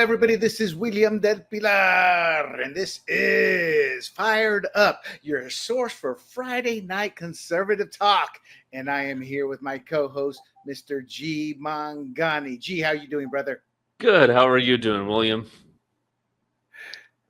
everybody. This is William del Pilar, and this is Fired Up, your source for Friday night conservative talk. And I am here with my co-host, Mr. Jee Manghani. Jee, how you doing, brother? Good. How are you doing, William?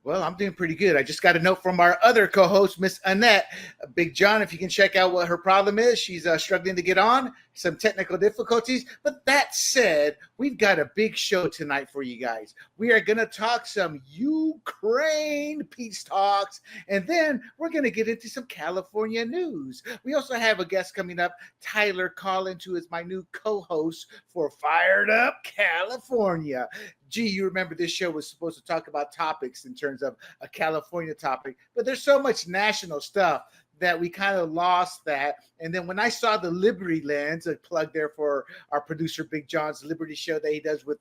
Well, I'm doing pretty good. I just got a note from our other co-host, Miss Annette. Big John, if you can check out what her problem is. She's struggling to get on, some technical difficulties. But that said, we've got a big show tonight for you guys. We are going to talk some Ukraine peace talks, and then we're going to get into some California news. We also have a guest coming up, Tyler Collin, who is my new co-host for Fired Up California. Gee, you remember this show was supposed to talk about topics in terms of a California topic, but there's so much national stuff that we kind of lost that. And then when I saw the Liberty Lens, a plug there for our producer Big John's Liberty show that he does with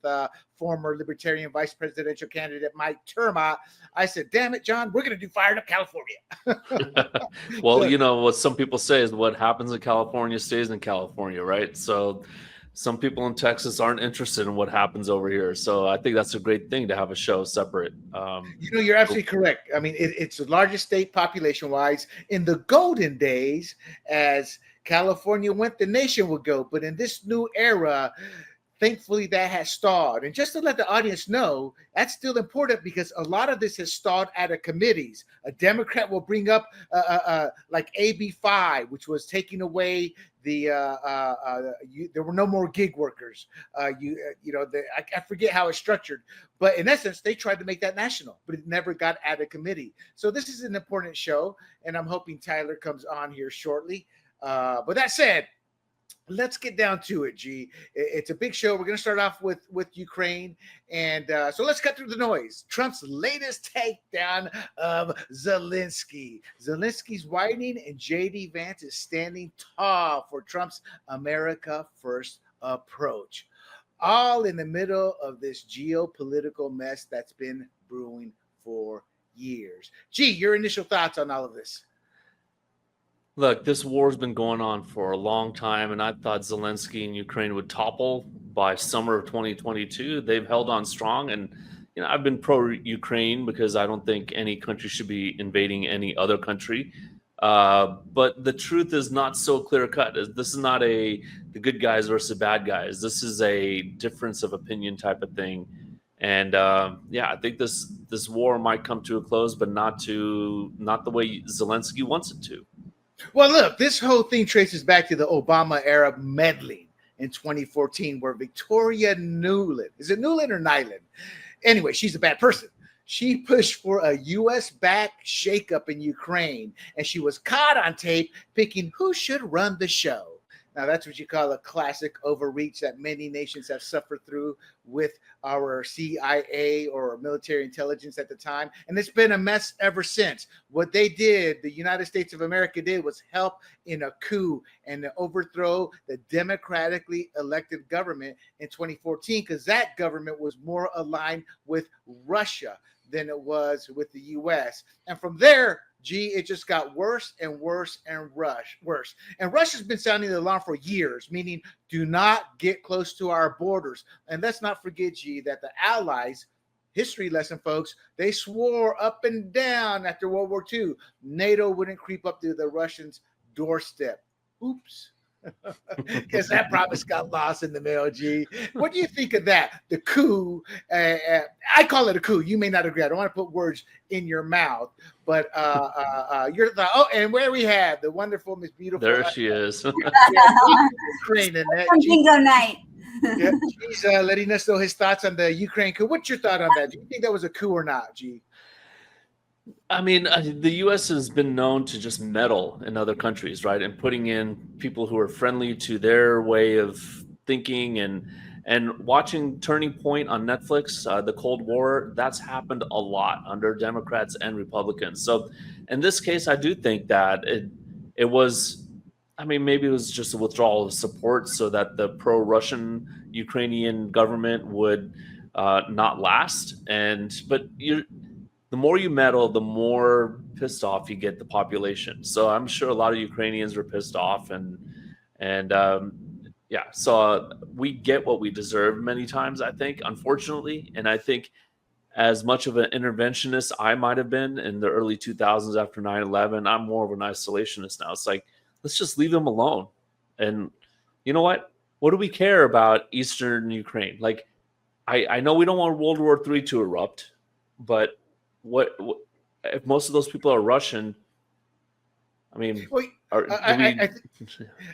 former Libertarian vice presidential candidate Mike Terma, I said, damn it, John, we're going to do Fired Up California. Well, you know, what some people say is what happens in California stays in California, right? So some people in Texas aren't interested in what happens over here. So I think that's a great thing to have a show separate. You're absolutely correct. I mean, it's the largest state population-wise. In the golden days, as California went, the nation would go. But in this new era, thankfully, that has stalled. And just to let the audience know, that's still important because a lot of this has stalled out of committees. A Democrat will bring up like AB 5, which was taking away the there were no more gig workers. I forget how it's structured, but in essence, they tried to make that national, but it never got out of committee. So this is an important show, and I'm hoping Tyler comes on here shortly. But that said, let's get down to it, G. It's a big show. We're going to start off with Ukraine. And so let's cut through the noise. Trump's latest takedown of Zelensky. Zelensky's whining, and J.D. Vance is standing tall for Trump's America First approach. All in the middle of this geopolitical mess that's been brewing for years. G, your initial thoughts on all of this? Look, this war's been going on for a long time, and I thought Zelensky and Ukraine would topple by summer of 2022. They've held on strong, and I've been pro-Ukraine because I don't think any country should be invading any other country. But the truth is not so clear-cut. This is not the good guys versus the bad guys. This is a difference of opinion type of thing. And I think this war might come to a close, but not the way Zelensky wants it to. Well, look, this whole thing traces back to the Obama era meddling in 2014, where Victoria Nuland, is it Nuland or Nyland? Anyway, she's a bad person. She pushed for a U.S.-backed shakeup in Ukraine, and she was caught on tape picking who should run the show. Now, that's what you call a classic overreach that many nations have suffered through with our CIA or military intelligence at the time. And it's been a mess ever since. What they did, the United States of America did, was help in a coup and to overthrow the democratically elected government in 2014, because that government was more aligned with Russia than it was with the U.S. And from there, G, it just got worse and worse and worse. And Russia's been sounding the alarm for years, meaning do not get close to our borders. And let's not forget, G, that the Allies, history lesson, folks, they swore up and down after World War II, NATO wouldn't creep up to the Russians' doorstep. Oops. Because that promise got lost in the mail, G. What do you think of that? The coup, I call it a coup. You may not agree. I don't want to put words in your mouth, but your thought. Oh, and where we have the wonderful, Miss Beautiful. There she is. Ukraine and that. Bingo night. Yeah, he's letting us know his thoughts on the Ukraine coup. What's your thought on that? Do you think that was a coup or not, G? I mean, the U.S. has been known to just meddle in other countries, right? And putting in people who are friendly to their way of thinking and watching Turning Point on Netflix, the Cold War, that's happened a lot under Democrats and Republicans. So in this case, I do think that it was, I mean, maybe it was just a withdrawal of support so that the pro-Russian Ukrainian government would not last. But the more you meddle, the more pissed off you get the population. So I'm sure a lot of Ukrainians were pissed off, and Yeah. So we get what we deserve many times, I think, unfortunately. And I think as much of an interventionist I might have been in the early 2000s after 9/11, I'm more of an isolationist now. It's like, let's just leave them alone. And you know what? What do we care about Eastern Ukraine? Like, I know we don't want World War III to erupt, but what if most of those people are Russian? I mean, Well,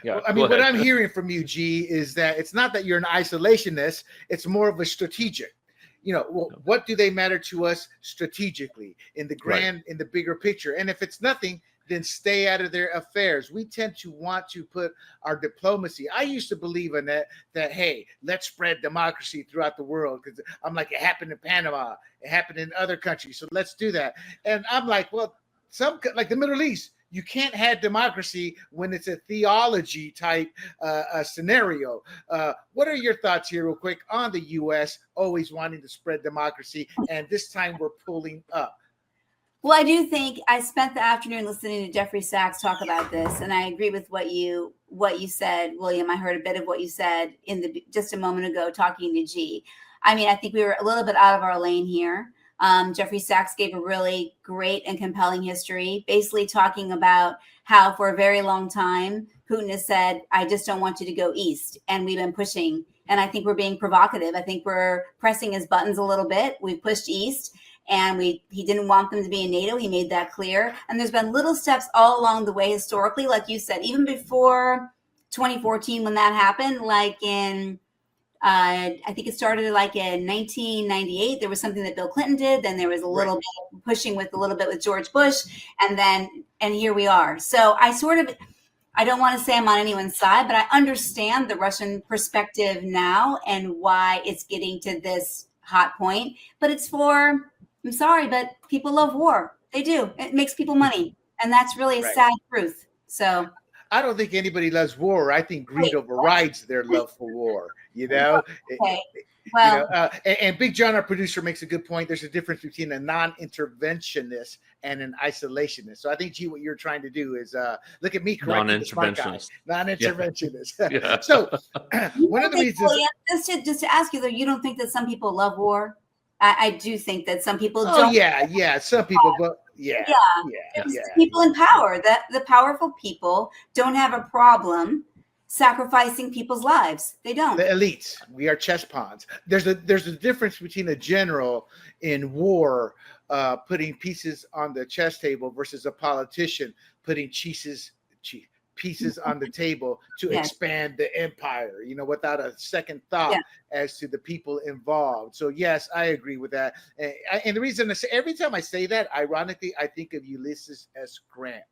yeah. well, I mean, what I'm hearing from you, G, is that it's not that you're an isolationist; it's more of a strategic. Well, what do they matter to us strategically in the grand, in the bigger picture? And if it's nothing, then stay out of their affairs. We tend to want to put our diplomacy. I used to believe in that hey, let's spread democracy throughout the world, because I'm like, it happened in Panama, it happened in other countries, so let's do that. And I'm like, well, some like the Middle East, you can't have democracy when it's a theology type scenario. What are your thoughts here, real quick, on the U.S. always wanting to spread democracy, and this time we're pulling up? Well, I do think I spent the afternoon listening to Jeffrey Sachs talk about this, and I agree with what you said, William. I heard a bit of what you said just a moment ago talking to G. I mean, I think we were a little bit out of our lane here. Jeffrey Sachs gave a really great and compelling history, basically talking about how for a very long time, Putin has said, I just don't want you to go east. And we've been pushing. And I think we're being provocative. I think we're pressing his buttons a little bit. We've pushed east, and he didn't want them to be in NATO. He made that clear. And there's been little steps all along the way historically, like you said, even before 2014 when that happened, like in I think it started like in 1998. There was something that Bill Clinton did. Then there was a little bit of pushing with George Bush. And here we are. So I don't want to say I'm on anyone's side, but I understand the Russian perspective now and why it's getting to this hot point. But I'm sorry, but people love war. They do. It makes people money. And that's really a sad truth. So I don't think anybody loves war. I think greed overrides their love for war. Okay. Well, and Big John, our producer, makes a good point. There's a difference between a non-interventionist and an isolationist. So I think, G, what you're trying to do is look at me correctly. Non-interventionist. Non-interventionist. Yeah. So one of the reasons. Just to ask you, though, you don't think that some people love war? I do think that some people don't. Yeah. Some people, but yeah. People in power, that the powerful people don't have a problem sacrificing people's lives. They don't. The elites. We are chess pawns. There's a difference between a general in war putting pieces on the chess table versus a politician putting pieces on the table to expand the empire, without a second thought as to the people involved. So yes, I agree with that. And the reason every time I say that, ironically, I think of Ulysses S. Grant.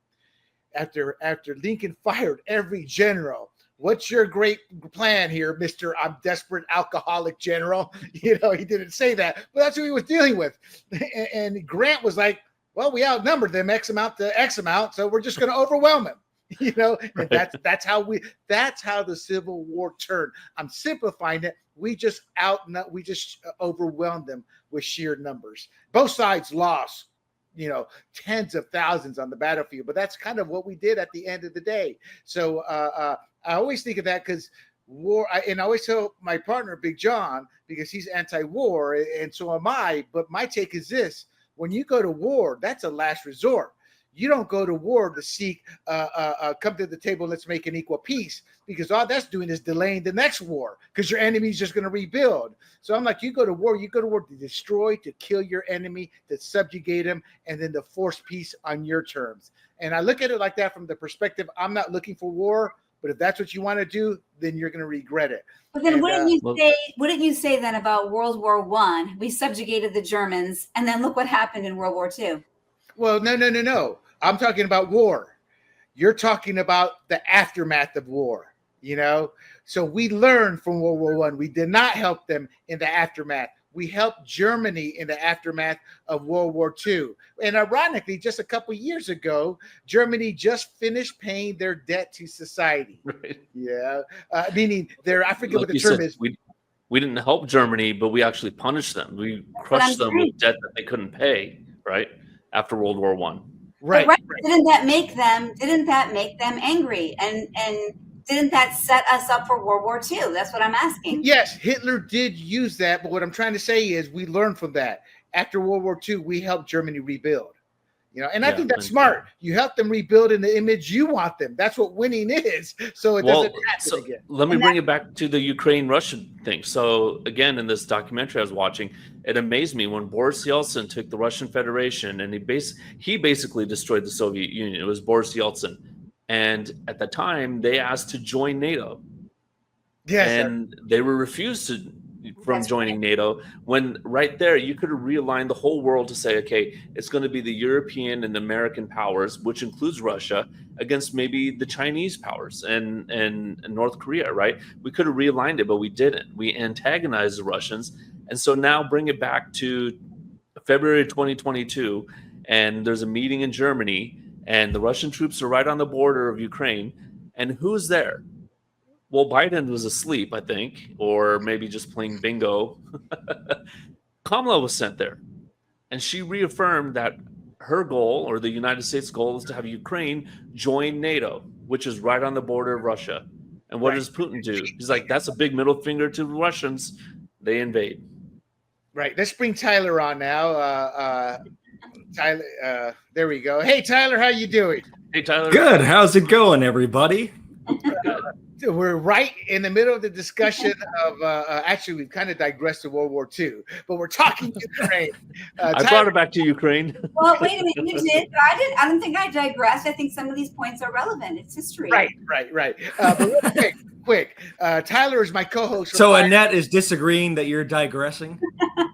After Lincoln fired every general, what's your great plan here, Mr. I'm desperate alcoholic general? He didn't say that, but that's who he was dealing with. And Grant was like, well, we outnumbered them X amount to X amount, so we're just going to overwhelm them. And that's how the Civil War turned. I'm simplifying it. We just overwhelmed them with sheer numbers. Both sides lost, tens of thousands on the battlefield, but that's kind of what we did at the end of the day. So I always think of that because war, and I always tell my partner, Big John, because he's anti-war, and so am I. But my take is this: when you go to war, that's a last resort. You don't go to war to seek, come to the table, let's make an equal peace, because all that's doing is delaying the next war because your enemy's just going to rebuild. So I'm like, you go to war to destroy, to kill your enemy, to subjugate him, and then to force peace on your terms. And I look at it like that from the perspective, I'm not looking for war, but if that's what you want to do, then you're going to regret it. But then wouldn't you say then about World War I, we subjugated the Germans, and then look what happened in World War II? Well, no. I'm talking about war. You're talking about the aftermath of war, So we learned from World War I. We did not help them in the aftermath. We helped Germany in the aftermath of World War II. And ironically, just a couple of years ago, Germany just finished paying their debt to society. Right. Yeah. Meaning I forget what the term is. We didn't help Germany, but we actually punished them. We crushed them with debt that they couldn't pay, right? After World War I. Right. Didn't that make them angry and didn't that set us up for World War II? That's what I'm asking. Yes, Hitler did use that, but what I'm trying to say is we learned from that. After World War II, we helped Germany rebuild. And I think that's smart. You help them rebuild in the image you want them. That's what winning is. So it doesn't happen again. Let me bring it back to the Ukraine-Russian thing. So again, in this documentary I was watching, it amazed me when Boris Yeltsin took the Russian Federation and he basically destroyed the Soviet Union. It was Boris Yeltsin. And at the time, they asked to join NATO. Yes, and they were refused from joining NATO, when right there you could have realigned the whole world to say, okay, it's going to be the European and American powers, which includes Russia, against maybe the Chinese powers and North Korea, right? We could have realigned it, but we didn't. We antagonized the Russians. And so now bring it back to February 2022, and there's a meeting in Germany, and the Russian troops are right on the border of Ukraine. And who's there? Well, Biden was asleep, I think, or maybe just playing bingo. Kamala was sent there, and she reaffirmed that her goal, or the United States' goal, is to have Ukraine join NATO, which is right on the border of Russia. And what does Putin do? He's like, that's a big middle finger to the Russians. They invade. Right. Let's bring Tyler on now. Tyler, there we go. Hey, Tyler, how you doing? Hey, Tyler. Good. How's it going, everybody? We're right in the middle of the discussion of actually we've kind of digressed to World War II, but we're talking Ukraine. I brought it back to Ukraine. Well, wait a minute, you did, but I don't think I digressed. I think some of these points are relevant. It's history. Right. But real quick, Tyler is my co-host. So Annette is disagreeing that you're digressing?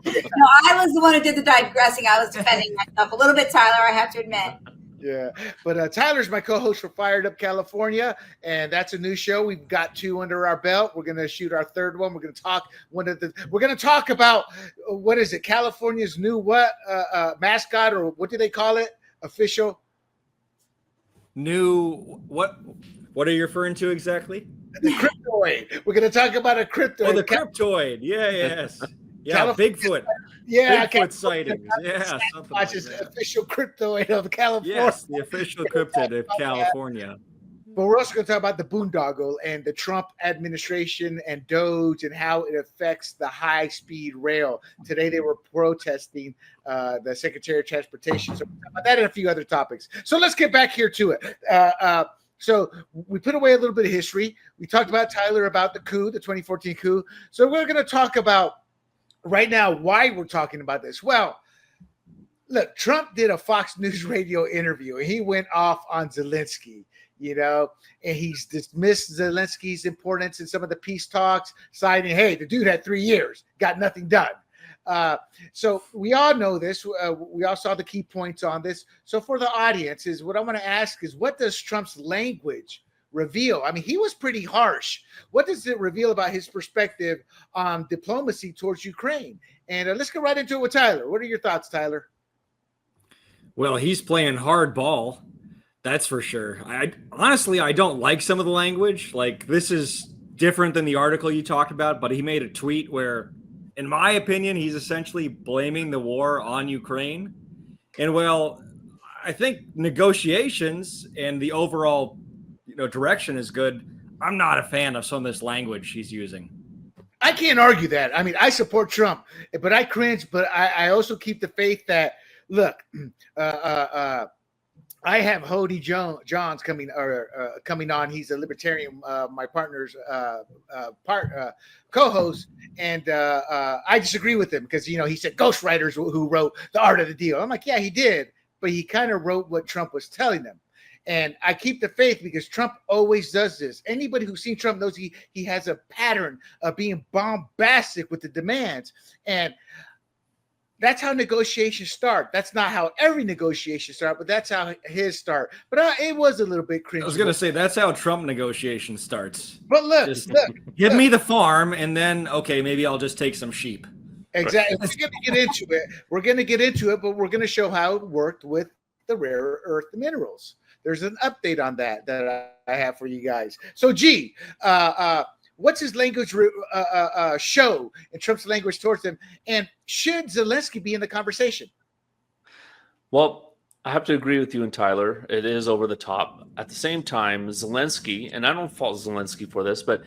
No, I was the one who did the digressing. I was defending myself a little bit, Tyler, I have to admit. Yeah, but Tyler's my co-host for Fired Up California, and that's a new show. We've got 2 under our belt. We're going to shoot our 3rd one. We're going to talk about what is it? California's new mascot, or what do they call it? Official New what? What are you referring to exactly? The cryptoid. We're going to talk about a cryptoid. Oh, the cryptoid. Yeah, yes. Yeah, California. Bigfoot. Yeah, Bigfoot sightings. Yeah, something like the that. official cryptoid of California. Yes, the official cryptid of California. But we're also going to talk about the boondoggle and the Trump administration and Doge and how it affects the high-speed rail. Today they were protesting the Secretary of Transportation. So we'll talk about that and a few other topics. So let's get back here to it. So we put away a little bit of history. We talked about Tyler about the coup, the 2014 coup. So we're going to talk about right now why we're talking about this. Well, look, Trump did a Fox News radio interview, and he went off on Zelensky, and he's dismissed Zelensky's importance in some of the peace talks, citing, hey, the dude had 3 years, got nothing done. So we all know this. We all saw the key points on this. So for the audience, is what I want to ask is, what does Trump's language reveal? I mean, he was pretty harsh. What does it reveal about his perspective on diplomacy towards Ukraine? And let's go right into it with Tyler. What are your thoughts, Tyler? Well, he's playing hardball. That's for sure. I don't like some of the language. Like, this is different than the article you talked about, but he made a tweet where, in my opinion, he's essentially blaming the war on Ukraine. And well, I think negotiations and the overall direction is good. I'm not a fan of some of this language he's using. I can't argue that. I mean, I support Trump, but I cringe. But I also keep the faith that, look, I have Hody Johns coming on. He's a Libertarian, my partner's co-host, and I disagree with him because he said ghostwriters who wrote The Art of the Deal. I'm like, yeah, he did, but he kind of wrote what Trump was telling them. And I keep the faith because Trump always does this. Anybody who's seen Trump knows he has a pattern of being bombastic with the demands. And that's how negotiations start. That's not how every negotiation starts, but that's how his start. But it was a little bit cringy. I was going to say, that's how Trump negotiation starts. But look, give me the farm, and then, okay, maybe I'll just take some sheep. Exactly. We're going to get into it. But we're going to show how it worked with the rare earth minerals. There's an update on that I have for you guys. So, Jee, what's his language show in Trump's language towards him? And should Zelensky be in the conversation? Well, I have to agree with you and Tyler. It is over the top. At the same time, Zelensky, and I don't fault Zelensky for this, but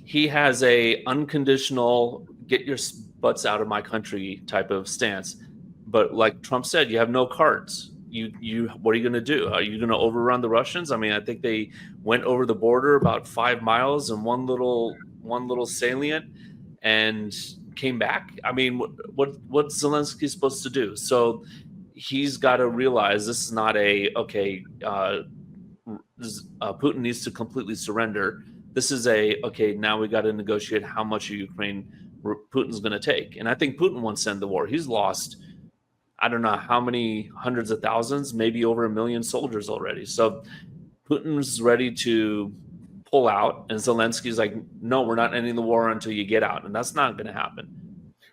he has a unconditional get your butts out of my country type of stance. But like Trump said, you have no cards. You what are you going to do? Are you going to overrun the Russians? I mean, I think they went over the border about 5 miles in one little salient and came back. I mean, what's Zelensky supposed to do? So he's got to realize this is not Putin needs to completely surrender. This is now we got to negotiate how much of Ukraine Putin's going to take. And I think Putin wants to end the war. He's lost, I don't know how many hundreds of thousands, maybe over 1 million soldiers already. So Putin's ready to pull out, and Zelensky's like, no, we're not ending the war until you get out. And that's not going to happen.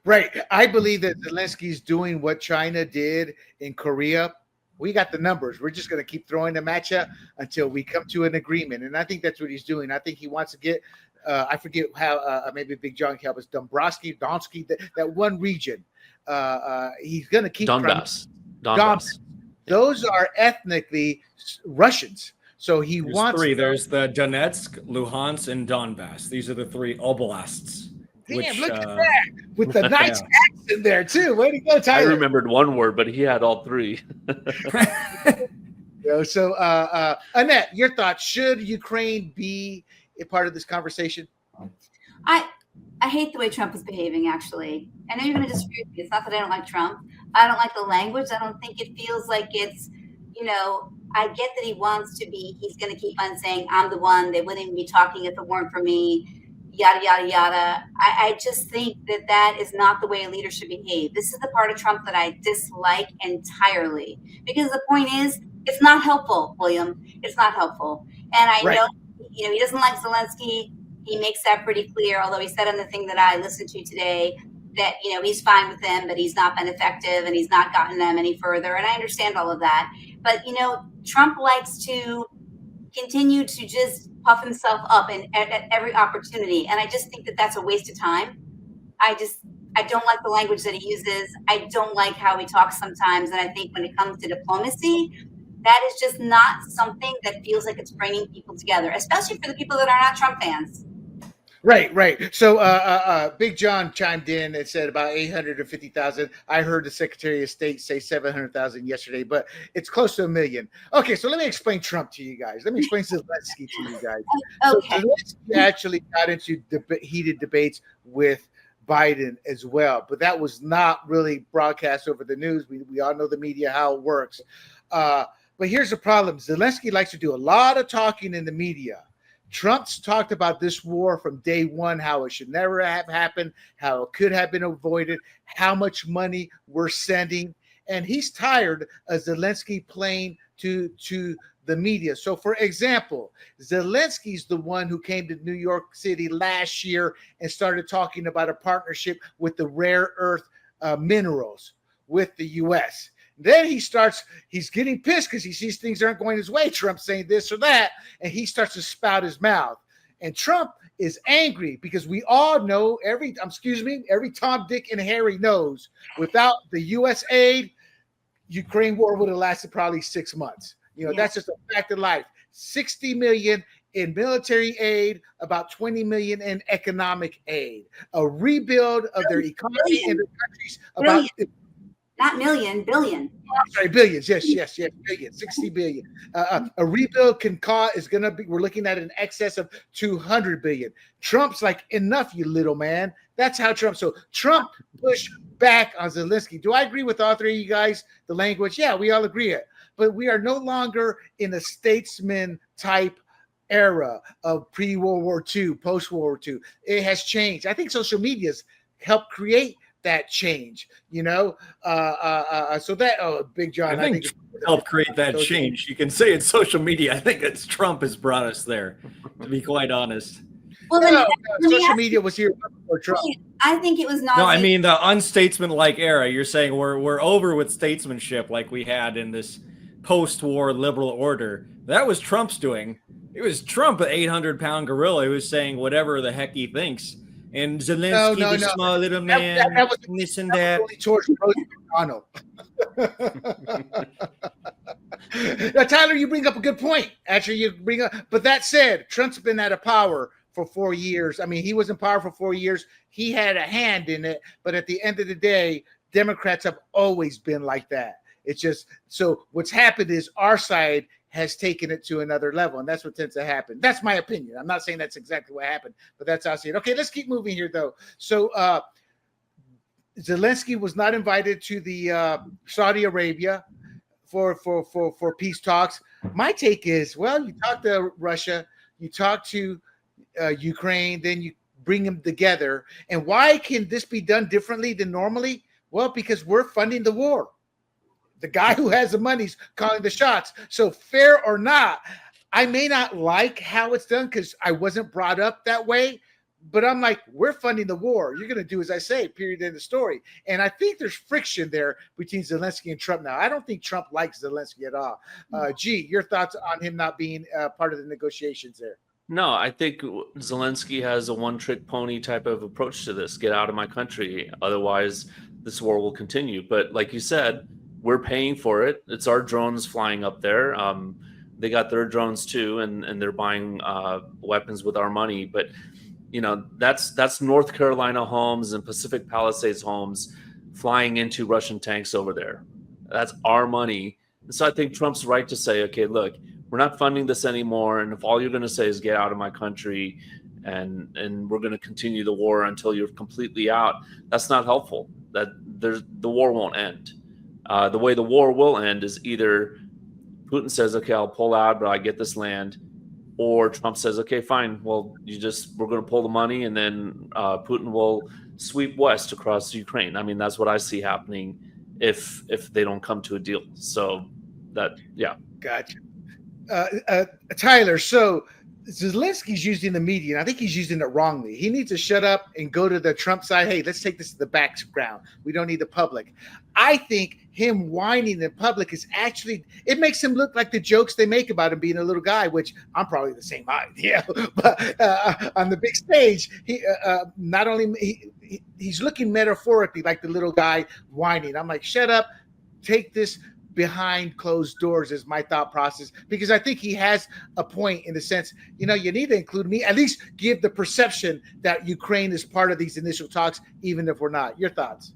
Right. I believe that Zelensky's doing what China did in Korea. We got the numbers. We're just going to keep throwing them at you until we come to an agreement. And I think that's what he's doing. I think he wants to get, I forget how, maybe Big John can help us, Donsky, that one region. He's going to keep Donbass. Those are ethnically Russians. So There's wants three. There's the Donetsk, Luhansk, and Donbass. These are the three oblasts. Damn, look at that. With the nice accent there, too. Way to go, Tyler. I remembered one word, but he had all three. So, Annette, your thoughts. Should Ukraine be a part of this conversation? I hate the way Trump is behaving, actually. I know you're going to disagree with me. It's not that I don't like Trump. I don't like the language. I don't think it feels like it's, I get that he wants to be, he's going to keep on saying, I'm the one. They wouldn't even be talking if it weren't for me. Yada, yada, yada. I just think that is not the way a leader should behave. This is the part of Trump that I dislike entirely. Because the point is, it's not helpful, William. It's not helpful. And I know, he doesn't like Zelensky. He makes that pretty clear, although he said on the thing that I listened to today that, he's fine with them, but he's not been effective and he's not gotten them any further. And I understand all of that. But, Trump likes to continue to just puff himself up at every opportunity. And I just think that that's a waste of time. I don't like the language that he uses. I don't like how he talks sometimes. And I think when it comes to diplomacy, that is just not something that feels like it's bringing people together, especially for the people that are not Trump fans. Right. So Big John chimed in and said about 850,000. I heard the Secretary of State say 700,000 yesterday, but it's close to 1 million. Okay, so let me explain Trump to you guys. Let me explain Zelensky to you guys. Okay. So Zelensky actually got into heated debates with Biden as well, but that was not really broadcast over the news. We all know the media, how it works. But here's the problem. Zelensky likes to do a lot of talking in the media. Trump's talked about this war from day one, how it should never have happened, how it could have been avoided, how much money we're sending. And he's tired of Zelensky playing to the media. So, for example, Zelensky's the one who came to New York City last year and started talking about a partnership with the rare earth minerals with the U.S. Then he's getting pissed because he sees things aren't going his way. Trump saying this or that, and he starts to spout his mouth. And Trump is angry because we all know every Tom, Dick, and Harry knows without the U.S. aid, Ukraine war would have lasted probably 6 months. That's just a fact of life. 60 million in military aid, about 20 million in economic aid, a rebuild of their economy in the countries about. Not million, billion. I'm sorry, billions. Yes, billion, 60 billion. A rebuild we're looking at an excess of 200 billion. Trump's like, enough, you little man. That's how so Trump pushed back on Zelensky. Do I agree with all three of you guys? The language? Yeah, we all agree it. But we are no longer in a statesman type era of pre-World War II, post-World War II. It has changed. I think social media's helped create that change, so that Big John, I think help create that change. You can say it's social media. I think it's Trump has brought us there, to be quite honest. Well, social media was here before Trump. I think it was not. No, I mean the unstatesmanlike era. You're saying we're over with statesmanship like we had in this post-war liberal order. That was Trump's doing. It was Trump, an 800-pound gorilla, who was saying whatever the heck he thinks. And Zelensky, the small little man, that was this and that. George McConnell. Now, Tyler, you bring up a good point. Actually, you bring up, but that said, Trump's been out of power for 4 years. I mean, he was in power for 4 years. He had a hand in it, but at the end of the day, Democrats have always been like that. It's just, so what's happened is our side has taken it to another level, and that's what tends to happen. That's my opinion. I'm not saying that's exactly what happened, but that's how I see it. Okay, let's keep moving here, though. So Zelensky was not invited to the Saudi Arabia for peace talks. My take is, well, you talk to Russia, you talk to Ukraine, then you bring them together. And why can this be done differently than normally? Well, because we're funding the war. The guy who has the money's calling the shots. So fair or not, I may not like how it's done because I wasn't brought up that way, but I'm like, we're funding the war. You're going to do as I say, period, end of story. And I think there's friction there between Zelensky and Trump now. I don't think Trump likes Zelensky at all. Gee, your thoughts on him not being part of the negotiations there? No, I think Zelensky has a one-trick pony type of approach to this. Get out of my country. Otherwise, this war will continue. But like you said, we're paying for it. It's our drones flying up there. They got their drones too, and they're buying weapons with our money. But you know, that's North Carolina homes and Pacific Palisades homes flying into Russian tanks over there. That's our money. And so I think Trump's right to say, okay, look, we're not funding this anymore. And if all you're going to say is get out of my country and we're going to continue the war until you're completely out, that's not helpful. The war won't end. The way the war will end is either Putin says, okay, I'll pull out, but I get this land, or Trump says, okay, fine. Well, we're going to pull the money, and then Putin will sweep west across Ukraine. I mean, that's what I see happening if they don't come to a deal. So yeah. Gotcha. Tyler, so Zelensky's using the media, and I think he's using it wrongly. He needs to shut up and go to the Trump side. Hey, let's take this to the background. We don't need the public. I think him whining in public is actually, it makes him look like the jokes they make about him being a little guy, which I'm probably the same idea. But on the big stage, not only he's looking metaphorically like the little guy whining. I'm like, shut up, take this behind closed doors is my thought process, because I think he has a point in the sense, you know, you need to include me, at least give the perception that Ukraine is part of these initial talks, even if we're not. Your thoughts?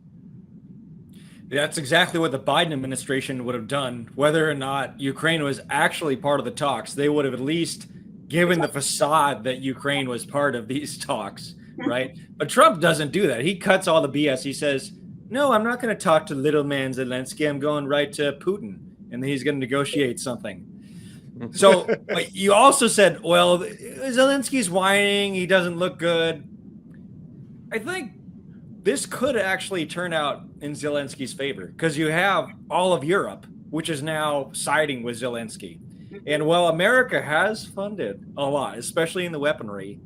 That's exactly what the Biden administration would have done. Whether or not Ukraine was actually part of the talks, they would have at least given the facade that Ukraine was part of these talks, right? But Trump doesn't do that. He cuts all the BS. He says, no, I'm not going to talk to little man Zelensky. I'm going right to Putin, and he's going to negotiate something. So but you also said, well, Zelensky's whining. He doesn't look good. I think this could actually turn out in Zelensky's favor, because you have all of Europe, which is now siding with Zelensky. And while America has funded a lot, especially in the weaponry,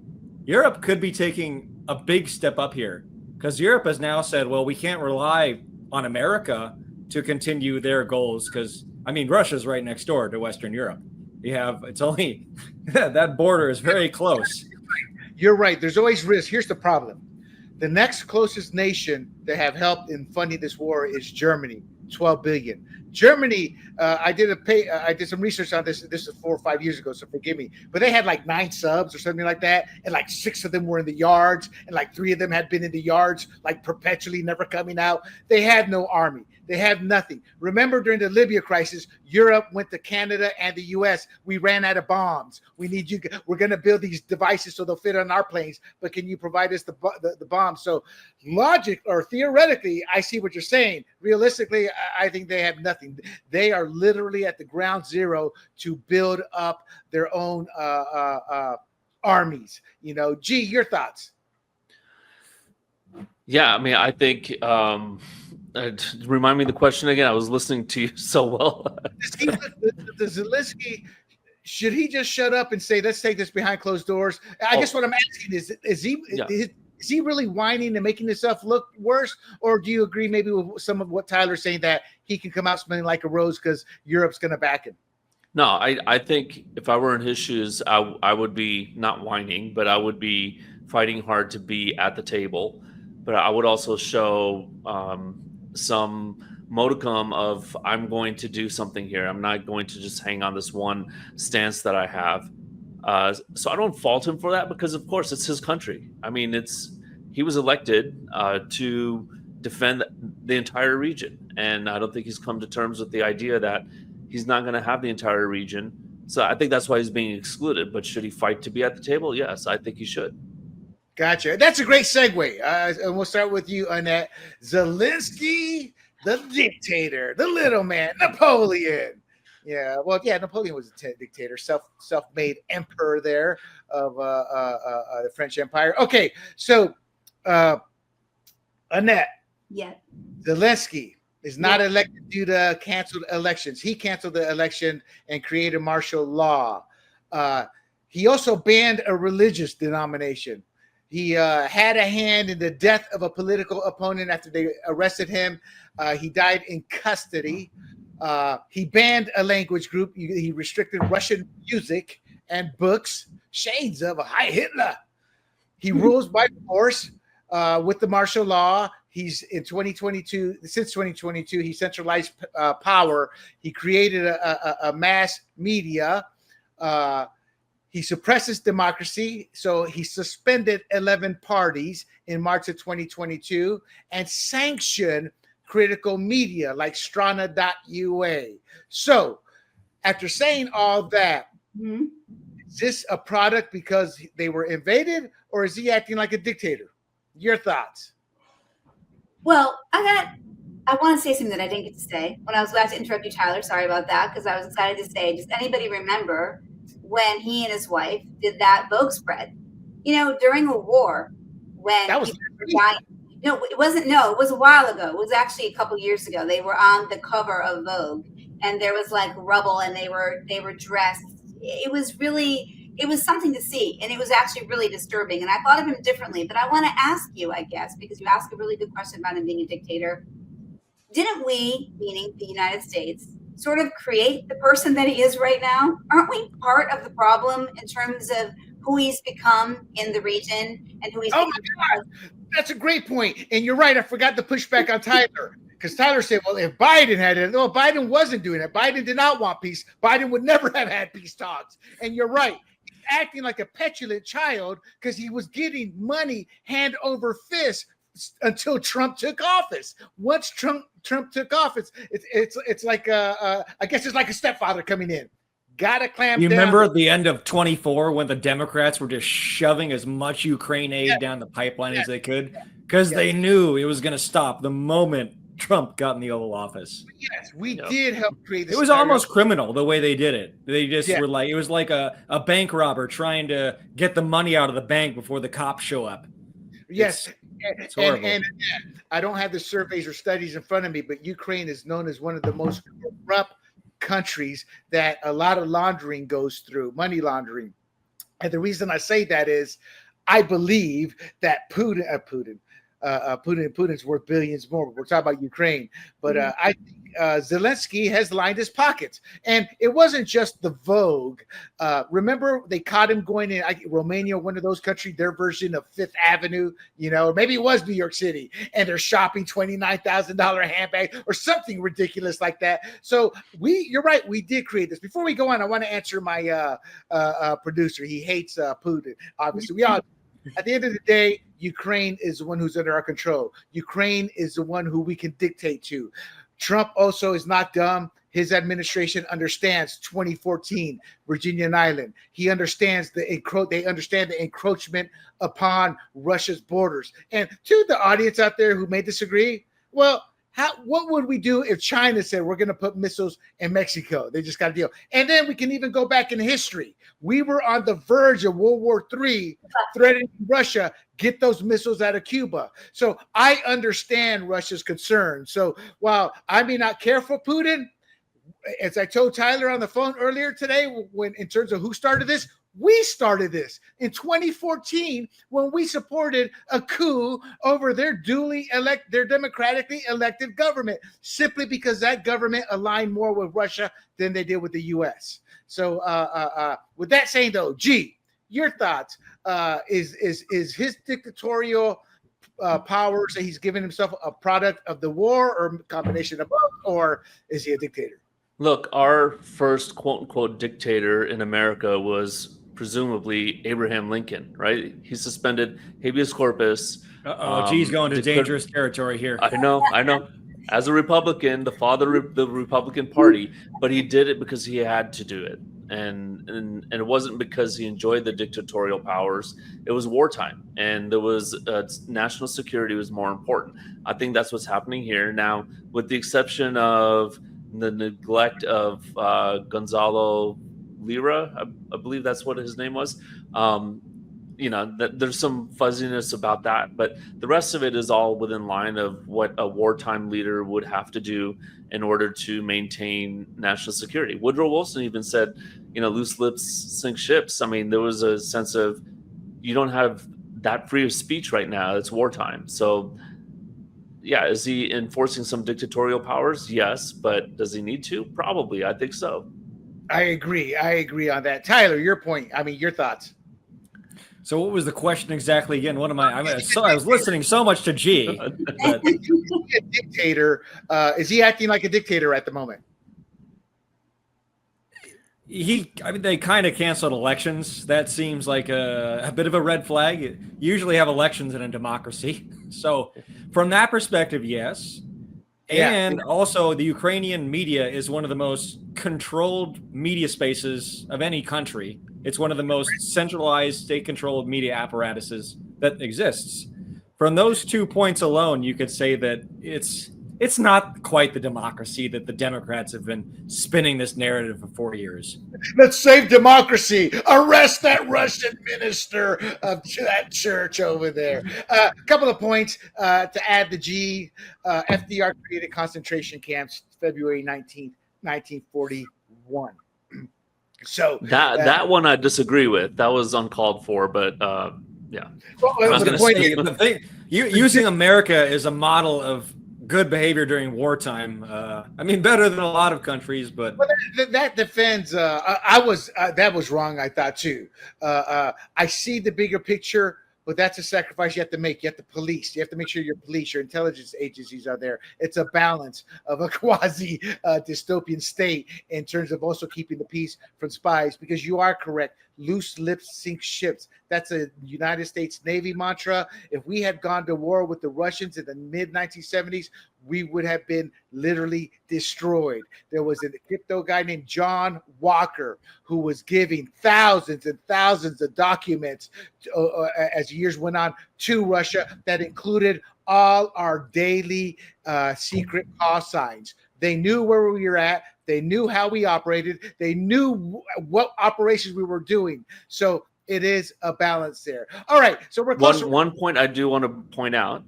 Europe could be taking a big step up here. Because Europe has now said, well, we can't rely on America to continue their goals. Because, I mean, Russia's right next door to Western Europe. It's only, that border is very close. You're right. There's always risk. Here's the problem. The next closest nation that have helped in funding this war is Germany, 12 billion. Germany, I did some research on this. This is 4 or 5 years ago, so forgive me. But they had like 9 subs or something like that, and like 6 of them were in the yards, and like 3 of them had been in the yards like perpetually, never coming out. They had no army. They had nothing. Remember, during the Libya crisis, Europe went to Canada and the U.S. We ran out of bombs. We need you. We're going to build these devices so they'll fit on our planes, but can you provide us the bombs? So logic or theoretically, I see what you're saying. Realistically, I think they have nothing. They are literally at the ground zero to build up their own armies. You know, Gee, your thoughts? Yeah, I mean, I think. Remind me the question again. I was listening to you so well. Does Zelensky, should he just shut up and say, let's take this behind closed doors? I guess what I'm asking is he really whining and making himself look worse? Or do you agree maybe with some of what Tyler's saying, that he can come out smelling like a rose because Europe's going to back him? No, I think if I were in his shoes, I would be not whining, but I would be fighting hard to be at the table. But I would also show some modicum of I'm going to do something here. I'm not going to just hang on this one stance that I have. So I don't fault him for that, because of course it's his country. I mean, he was elected to defend the entire region, and I don't think he's come to terms with the idea that he's not going to have the entire region. So I think that's why he's being excluded. But should he fight to be at the table? Yes, I think he should. Gotcha. That's a great segue. And we'll start with you, Annette. Zelensky, the dictator, the little man, Napoleon. Yeah, well, yeah, Napoleon was a dictator, self-made emperor there of the French Empire. Okay, so Annette, Yeah. Zelensky is not elected due to canceled elections. He canceled the election and created martial law. He also banned a religious denomination. He had a hand in the death of a political opponent after they arrested him. He died in custody. He banned a language group. He restricted Russian music and books, shades of a Heil Hitler. He rules by force with the martial law. He's in 2022, since 2022, he centralized power. He created a mass media. He suppresses democracy. So he suspended 11 parties in March of 2022 and sanctioned critical media like Strana.ua. So after saying all that, is this a product because they were invaded, or is he acting like a dictator? Your thoughts? Well, I want to say something that I didn't get to say when I was about to interrupt you, Tyler. Sorry about that, because I was excited to say, does anybody remember when he and his wife did that Vogue spread? You know, during a war, when That was people were dying. No, it wasn't. No, it was a while ago. It was actually a couple years ago. They were on the cover of Vogue, and there was like rubble, and they were dressed. It was something to see, and it was actually really disturbing. And I thought of him differently. But I want to ask you, I guess, because you asked a really good question about him being a dictator. Didn't we, meaning the United States, sort of create the person that he is right now? Aren't we part of the problem in terms of who he's become in the region and who he's Oh my God, that's a great point. And you're right. I forgot to push back on Tyler, because Tyler said, well, if Biden had it, no, Biden wasn't doing it. Biden did not want peace. Biden would never have had peace talks. And you're right. He's acting like a petulant child because he was getting money hand over fist until Trump took office. Once Trump took office, it's like I guess it's like a stepfather coming in. Gotta clamp down. You remember at the end of 24 when the Democrats were just shoving as much Ukraine aid down the pipeline as they could, because they knew it was going to stop the moment Trump got in the Oval Office. Yes, we did help create this. It was almost criminal the way they did it. They just were like, it was like a bank robber trying to get the money out of the bank before the cops show up. Yes. It's horrible. And I don't have the surveys or studies in front of me, but Ukraine is known as one of the most corrupt countries that a lot of laundering goes through, money laundering. And the reason I say that is I believe that Putin's worth billions more. We're talking about Ukraine, but I think Zelensky has lined his pockets. And it wasn't just the Vogue. Remember, they caught him going in Romania, one of those countries, their version of Fifth Avenue, or maybe it was New York City, and they're shopping $29,000 handbag or something ridiculous like that. So you're right, we did create this. Before we go on, I want to answer my producer. He hates Putin. Obviously, we all. At the end of the day, Ukraine is the one who's under our control. Ukraine is the one who we can dictate to. Trump also is not dumb. His administration understands 2014 Virginian Island. He understands they understand the encroachment upon Russia's borders. And to the audience out there who may disagree, well, what would we do if China said we're going to put missiles in Mexico? They just got to deal. And then we can even go back in history. We were on the verge of World War III, threatening Russia, get those missiles out of Cuba. So I understand Russia's concern. So while I may not care for Putin, as I told Tyler on the phone earlier today, when in terms of who started this, we started this in 2014 when we supported a coup over their democratically elected government, simply because that government aligned more with Russia than they did with the U.S. So with that saying, though, Jee, your thoughts? Is his dictatorial powers that he's given himself a product of the war, or a combination of both, or is he a dictator? Look, our first quote unquote dictator in America was presumably Abraham Lincoln, right? He suspended habeas corpus. Gee's going to declared- dangerous territory here. I know. As a Republican, the father of the Republican Party, but he did it because he had to do it. And it wasn't because he enjoyed the dictatorial powers. It was wartime, and there was national security was more important. I think that's what's happening here now, with the exception of the neglect of Gonzalo Lira. I believe that's what his name was. There's some fuzziness about that, but the rest of it is all within line of what a wartime leader would have to do in order to maintain national security. Woodrow Wilson even said, loose lips sink ships. I mean, there was a sense of, you don't have that free of speech right now. It's wartime. So yeah, is he enforcing some dictatorial powers? Yes, but does he need to? Probably. I think so. I agree on that. Tyler, your thoughts. So what was the question exactly again? What am I was listening so much to Jee. Is he a dictator? Is he acting like a dictator at the moment? They kind of canceled elections. That seems like a bit of a red flag. You usually have elections in a democracy. So from that perspective, yes. And also the Ukrainian media is one of the most controlled media spaces of any country. It's one of the most centralized, state-controlled media apparatuses that exists. From those 2 points alone, you could say that it's not quite the democracy that the Democrats have been spinning this narrative for 4 years. Let's save democracy. Arrest that Russian minister of that church over there. A couple of points to add to G. FDR created concentration camps February 19th, 1941. So that one I disagree with. That was uncalled for, but yeah. Well, the thing, using America as a model of good behavior during wartime. Better than a lot of countries, but that defends. That was wrong. I thought too. I see the bigger picture, but that's a sacrifice you have to make. You have to police. You have to make sure your police, your intelligence agencies are there. It's a balance of a quasi dystopian state in terms of also keeping the peace from spies. Because you are correct. Loose lips sink ships. That's a United States Navy mantra. If we had gone to war with the Russians in the mid-1970s, we would have been literally destroyed. There was a crypto guy named John Walker who was giving thousands and thousands of documents as years went on to Russia that included all our daily secret call signs. They knew where we were at. They knew how we operated. They knew what operations we were doing. So it is a balance there. All right. So we're close. One point I do want to point out.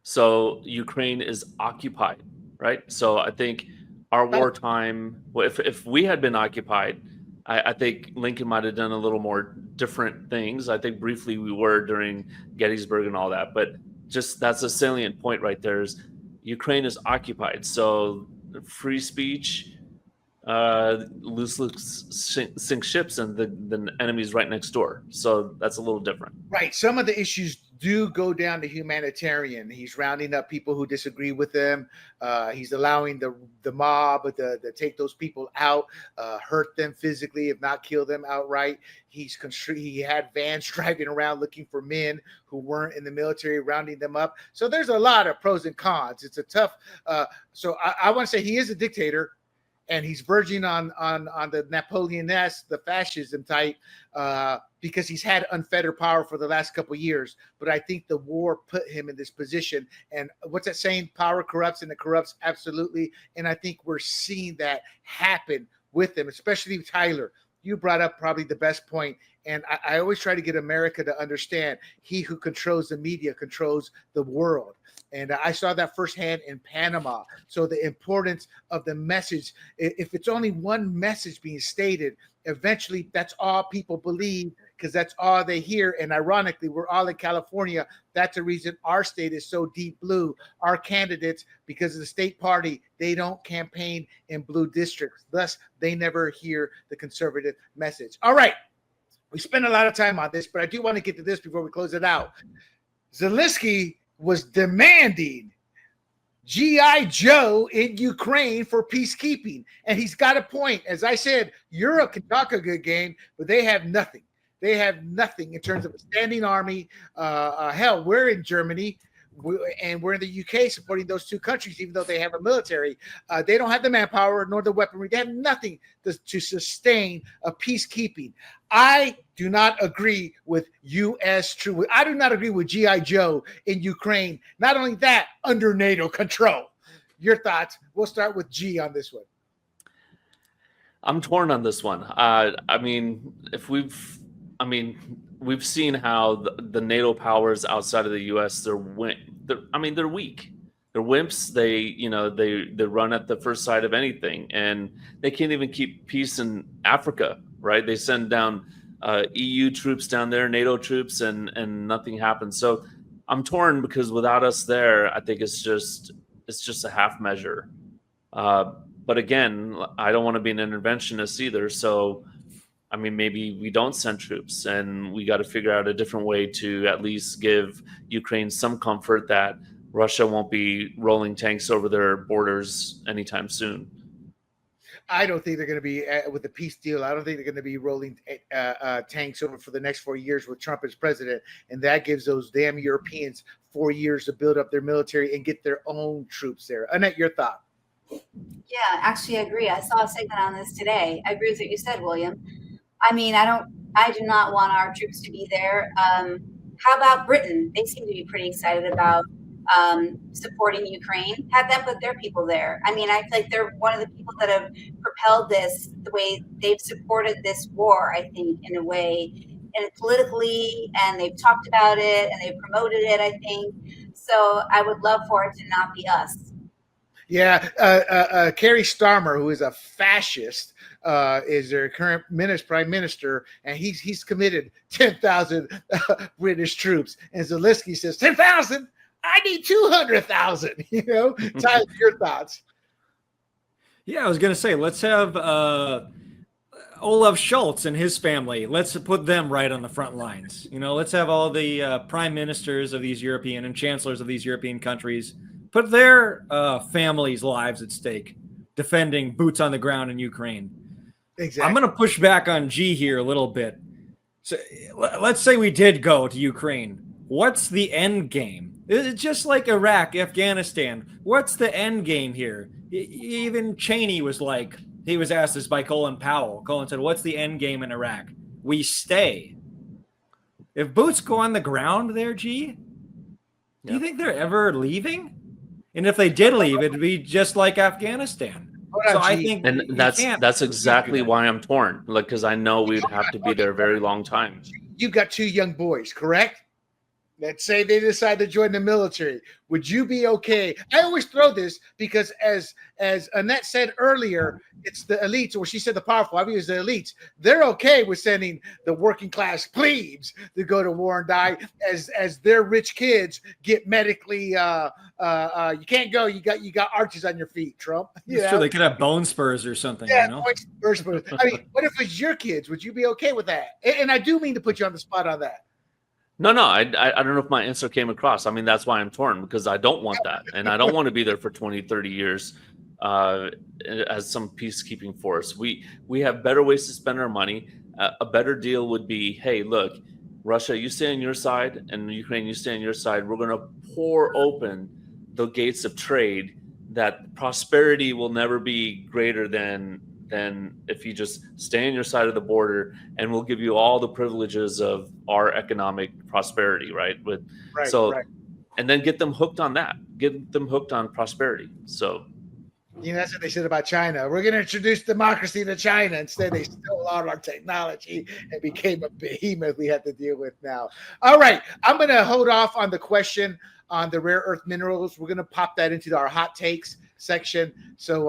So Ukraine is occupied, right? So I think our wartime, if we had been occupied, I think Lincoln might have done a little more different things. I think briefly we were during Gettysburg and all that, but just that's a salient point right there is Ukraine is occupied. So free speech, loose lips sink ships, and the enemy's right next door. So that's a little different. Right. Some of the issues do go down to humanitarian. He's rounding up people who disagree with him. He's allowing the mob to take those people out, hurt them physically, if not kill them outright. He had vans driving around looking for men who weren't in the military, rounding them up. So there's a lot of pros and cons. It's a tough. So I want to say he is a dictator. And he's verging on the Napoleon-esque, the fascism type, because he's had unfettered power for the last couple of years. But I think the war put him in this position. And what's that saying? Power corrupts, and it corrupts absolutely. And I think we're seeing that happen with him, especially Tyler. You brought up probably the best point. And I always try to get America to understand he who controls the media controls the world. And I saw that firsthand in Panama. So the importance of the message, if it's only one message being stated, eventually that's all people believe because that's all they hear. And ironically, we're all in California. That's the reason our state is so deep blue. Our candidates, because of the state party, they don't campaign in blue districts. Thus, they never hear the conservative message. All right. We spent a lot of time on this, but I do want to get to this before we close it out. Zelensky was demanding G.I. Joe in Ukraine for peacekeeping. And he's got a point. As I said, Europe can talk a good game, but they have nothing. They have nothing in terms of a standing army. Hell, we're in Germany and we're in the UK supporting those two countries, even though they have a military. They don't have the manpower nor the weaponry. They have nothing to sustain a peacekeeping. I do not agree with U.S. troops. I do not agree with G.I. Joe in Ukraine. Not only that, under NATO control. Your thoughts? We'll start with G on this one. I'm torn on this one. We've seen how the NATO powers outside of the U.S. they're weak. They're wimps. They run at the first sight of anything, and they can't even keep peace in Africa. Right? They send down EU troops down there, NATO troops, and nothing happens. So I'm torn because without us there, I think it's just a half measure. But again, I don't want to be an interventionist either. So, maybe we don't send troops, and we got to figure out a different way to at least give Ukraine some comfort that Russia won't be rolling tanks over their borders anytime soon. I don't think they're going to be with the peace deal. I don't think they're going to be rolling tanks over for the next 4 years with Trump as president. And that gives those damn Europeans 4 years to build up their military and get their own troops there. Annette, your thought? Yeah, actually, I agree. I saw a segment on this today. I agree with what you said, William. I do not want our troops to be there. How about Britain? They seem to be pretty excited about supporting Ukraine. Have them put their people there. I feel like they're one of the people that have propelled this, the way they've supported this war, I think, in a way, and politically, and they've talked about it and they've promoted it, I think. So I would love for it to not be us. Yeah, Kerry Starmer, who is a fascist, is their current prime minister, and he's committed 10,000 British troops. And Zelensky says, 10,000? I need 200,000. Tyler, your thoughts? Yeah, I was going to say, let's have Olaf Scholz and his family. Let's put them right on the front lines. Let's have all the prime ministers of these European and chancellors of these European countries put their families' lives at stake, defending boots on the ground in Ukraine. Exactly. I'm going to push back on G here a little bit. So let's say we did go to Ukraine. What's the end game? It's just like Iraq, Afghanistan. What's the end game here? Even Cheney was like, he was asked this by Colin Powell. Colin said, what's the end game in Iraq? We stay. If boots go on the ground there, G, do you think they're ever leaving? And if they did leave, it'd be just like Afghanistan. So I think, and that's exactly why I'm torn. Because I know we'd have to be there a very long time. You've got two young boys, correct? Let's say they decide to join the military. Would you be okay? I always throw this because, as Annette said earlier, it's the elites, or she said the powerful. I mean, it's the elites. They're okay with sending the working class plebes to go to war and die, as their rich kids get medically. You can't go. You got arches on your feet, Trump. So they could have bone spurs or something. Yeah, spurs. What if it's your kids? Would you be okay with that? And I do mean to put you on the spot on that. No, I don't know if my answer came across. That's why I'm torn, because I don't want that. And I don't want to be there for 20, 30 years as some peacekeeping force. We have better ways to spend our money. A better deal would be, hey, look, Russia, you stay on your side, and Ukraine, you stay on your side. We're going to pour open the gates of trade, that prosperity will never be greater than if you just stay on your side of the border, and we'll give you all the privileges of our economic prosperity, right? And then get them hooked on that. Get them hooked on prosperity. So, that's what they said about China. We're going to introduce democracy to China. Instead, they stole all our technology and became a behemoth we have to deal with now. All right, I'm going to hold off on the question on the rare earth minerals. We're going to pop that into our hot takes section. So,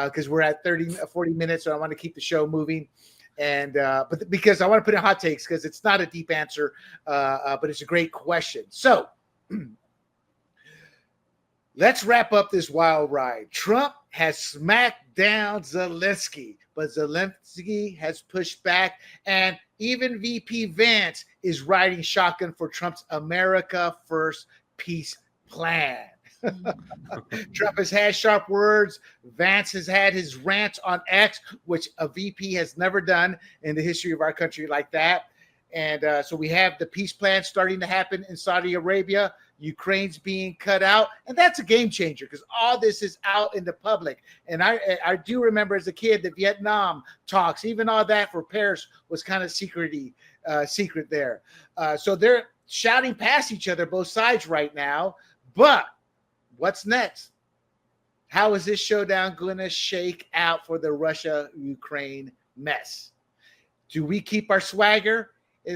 because we're at 40 minutes, so I want to keep the show moving. And but because I want to put in hot takes, because it's not a deep answer, but it's a great question. So let's wrap up this wild ride. Trump has smacked down Zelensky, but Zelensky has pushed back, and Even VP Vance is riding shotgun for Trump's America First peace plan. Trump has had sharp words. Vance has had his rants on X, which a VP has never done in the history of our country like that. And so we have the peace plan starting to happen in Saudi Arabia. Ukraine's being cut out. And that's a game changer because all this is out in the public. And I do remember as a kid the Vietnam talks, even all that for Paris was kind of secret there. So they're shouting past each other, both sides right now. But what's next? How is this showdown going to shake out for the Russia-Ukraine mess? Do we keep our swagger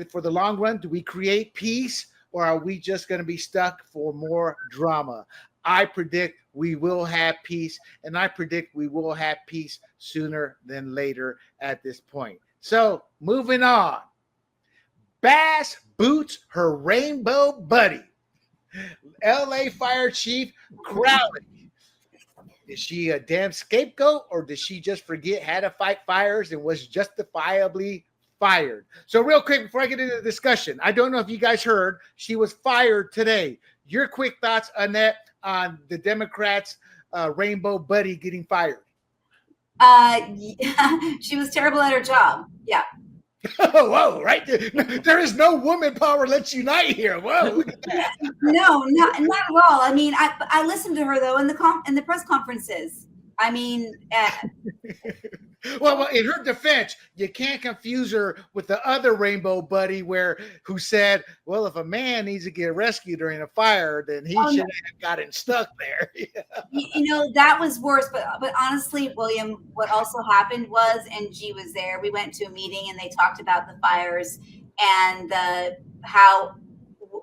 for the long run? Do we create peace, or are we just going to be stuck for more drama? I predict we will have peace, and I predict we will have peace sooner than later at this point. So moving on. Bass boots her rainbow buddy. LA Fire Chief Crowley. Is she a damn scapegoat, or did she just forget how to fight fires and was justifiably fired? So real quick, before I get into the discussion, I don't know if you guys heard, she was fired today. Your quick thoughts, Annette, on the Democrats' rainbow buddy getting fired? She was terrible at her job. Yeah. Whoa, right there. There is no woman power. Let's unite here. Whoa, look at that. No, not at all. I mean, I listened to her though in the press conferences. I mean, well, in her defense, you can't confuse her with the other rainbow buddy who said, well, if a man needs to get rescued during a fire, then he should have gotten stuck there. You know, that was worse. But honestly, William, what also happened was, and Jee was there, we went to a meeting and they talked about the fires and how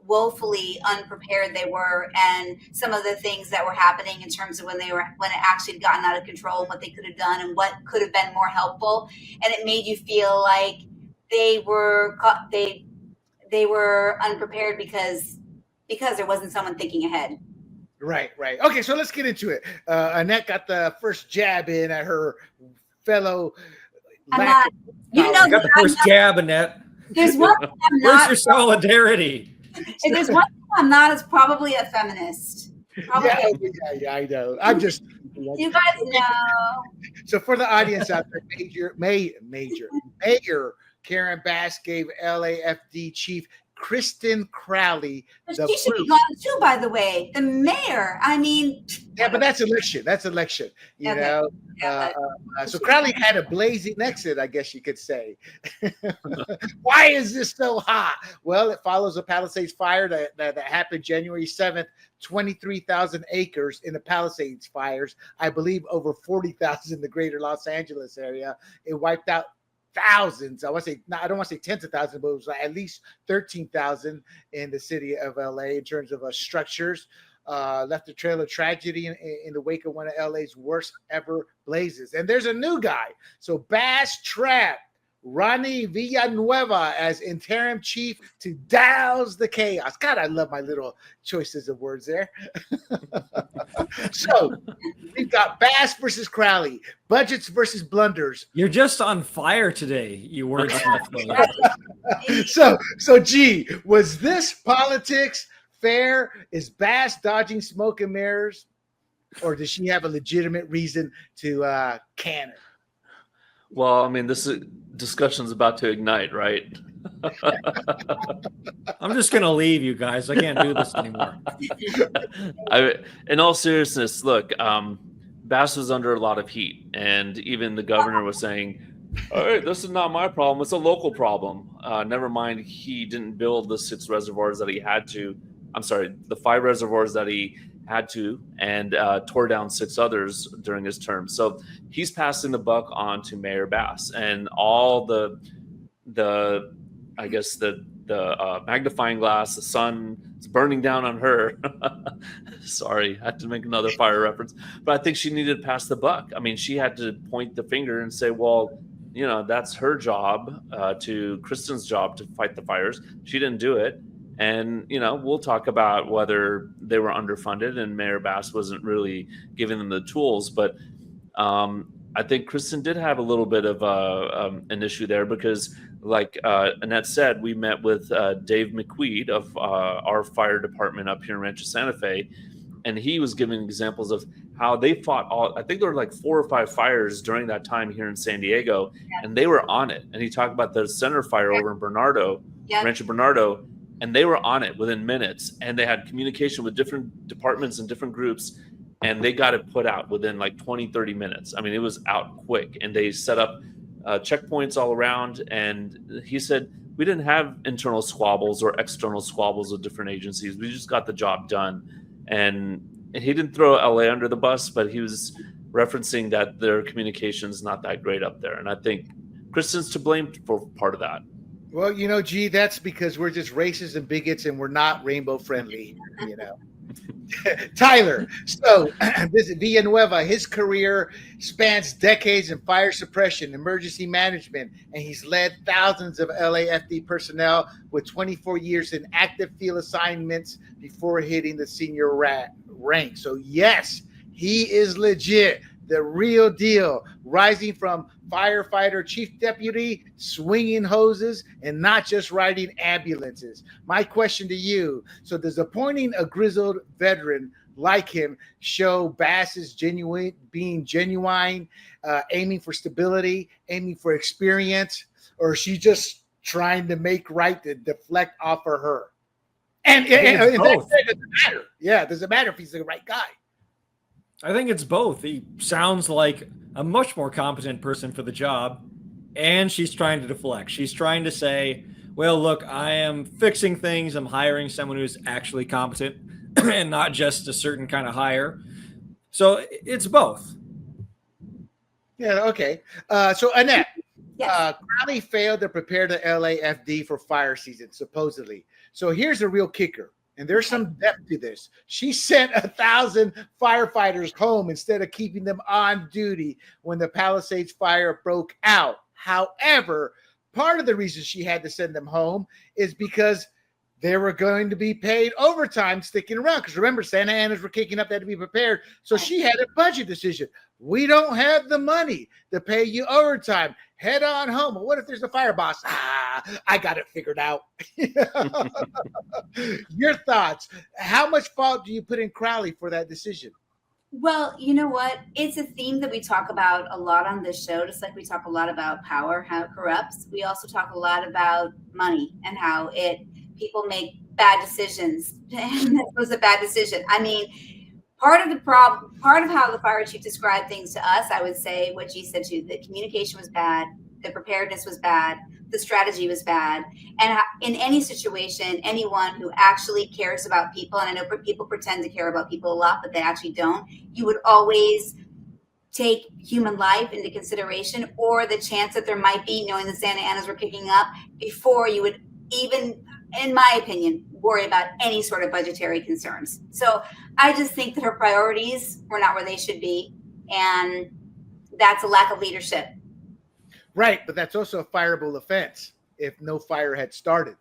woefully unprepared they were, and some of the things that were happening in terms of when it actually had gotten out of control and what they could have done and what could have been more helpful. And it made you feel like they were unprepared because there wasn't someone thinking ahead. Right. Okay, so let's get into it. Annette got the first jab in at her fellow. I'm not. You know, got the first jab, Annette. There's one. Where's your solidarity? If there's one thing I'm not, is probably a feminist. Probably. Yeah, I know. I'm just. You guys know. So for the audience out there, Mayor Karen Bass gave LAFD Chief Kristen Crowley she should be gone too, by the way. The mayor. I mean. Yeah, but that's election. You know. So Crowley had a blazing exit, I guess you could say. Why is this so hot? Well, it follows a Palisades fire that happened January 7th, 23,000 acres in the Palisades fires. I believe over 40,000 in the greater Los Angeles area. It wiped out thousands. I don't want to say tens of thousands, but it was like at least 13,000 in the city of LA in terms of structures. Left a trail of tragedy in the wake of one of LA's worst ever blazes. And there's a new guy. So Bass trapped Ronnie Villanueva as interim chief to douse the chaos. God, I love my little choices of words there. So we've got Bass versus Crowley, budgets versus blunders. You're just on fire today, you wordsmith. So Jee, was this politics fair? Is Bass dodging smoke and mirrors, or does she have a legitimate reason to can her? Well, I mean, this discussion's about to ignite, right? I'm just gonna leave, you guys. I can't do this anymore. In all seriousness, look, Bass was under a lot of heat, and even the governor was saying, "All right, this is not my problem; it's a local problem." Never mind, he didn't build the 6 reservoirs that he had to. I'm sorry, the 5 reservoirs that he had to, and tore down 6 others during his term. So he's passing the buck on to Mayor Bass, and all the magnifying glass, the sun is burning down on her. Sorry, I had to make another fire reference, but I think she needed to pass the buck. I mean, she had to point the finger and say, well, you know, that's her job, to Kristen's job to fight the fires. She didn't do it. And, you know, we'll talk about whether they were underfunded and Mayor Bass wasn't really giving them the tools. But I think Kristen did have a little bit of an issue there, because like Annette said, we met with Dave McQueed of our fire department up here in Rancho Santa Fe, and he was giving examples of how they fought I think there were like 4 or 5 fires during that time here in San Diego, and they were on it. And he talked about the center fire over in Rancho Bernardo, and they were on it within minutes, and they had communication with different departments and different groups, and they got it put out within like 20-30 minutes. I mean, it was out quick, and they set up checkpoints all around. And he said, we didn't have internal squabbles or external squabbles with different agencies. We just got the job done. And he didn't throw LA under the bus, but he was referencing that their communication is not that great up there. And I think Kristen's to blame for part of that. Well, Gee, that's because we're just racist and bigots, and we're not rainbow friendly, Tyler, so this is Villanueva. His career spans decades in fire suppression, emergency management, and he's led thousands of LAFD personnel with 24 years in active field assignments before hitting the senior rank. So yes, he is legit, the real deal, rising from firefighter chief deputy, swinging hoses, and not just riding ambulances. My question to you, so does appointing a grizzled veteran like him show Bass is being genuine, aiming for stability, aiming for experience, or is she just trying to make right to deflect off of her? And that doesn't matter. Yeah, does it matter if he's the right guy? I think it's both. He sounds like a much more competent person for the job, and she's trying to deflect. She's trying to say, well, look, I am fixing things. I'm hiring someone who's actually competent and not just a certain kind of hire. So it's both. Yeah, okay. So Annette, Yes. Crowley failed to prepare the LAFD for fire season, supposedly. So here's a real kicker. And there's some depth to this. She sent 1,000 firefighters home instead of keeping them on duty when the Palisades fire broke out. However, part of the reason she had to send them home is because they were going to be paid overtime sticking around. Because remember, Santa Anas were kicking up, they had to be prepared. So she had a budget decision. We don't have the money to pay you overtime. Head on home. Well, what if there's a fire boss? I got it figured out. Your thoughts. How much fault do you put in Crowley for that decision? Well, you know what? It's a theme that we talk about a lot on this show, just like we talk a lot about power, how it corrupts. We also talk a lot about money and how people make bad decisions. And this was a bad decision. I mean, part of the problem, part of how the fire chief described things to us, I would say what Jee said too, the communication was bad, the preparedness was bad, the strategy was bad. And in any situation, anyone who actually cares about people, and I know people pretend to care about people a lot, but they actually don't, you would always take human life into consideration, or the chance that there might be, knowing the Santa Anas were kicking up, before you would even, in my opinion, worry about any sort of budgetary concerns. So I just think that her priorities were not where they should be. And that's a lack of leadership. Right. But that's also a fireable offense if no fire had started.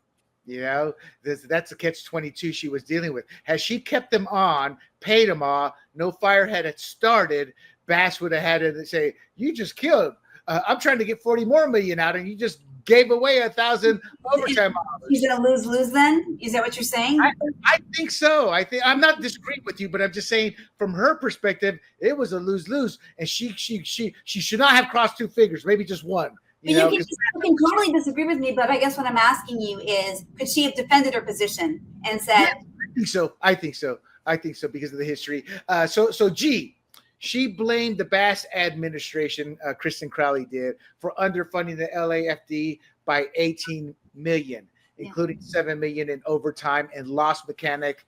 That's a catch-22 she was dealing with. Had she kept them on, paid them all, no fire had started, Bass would have had to say, you just killed. I'm trying to get 40 more million out, and you just gave away 1,000 overtime hours. Is it a lose-lose then? Is that what you're saying? I think so. I'm not disagreeing with you, but I'm just saying from her perspective, it was a lose-lose, and she should not have crossed two figures, maybe just one. You can totally disagree with me, but I guess what I'm asking you is, could she have defended her position and said? Yeah, I think so because of the history. So Jee, she blamed the Bass administration, Kristen Crowley did, for underfunding the LAFD by $18 million, including $7 million in overtime and lost mechanic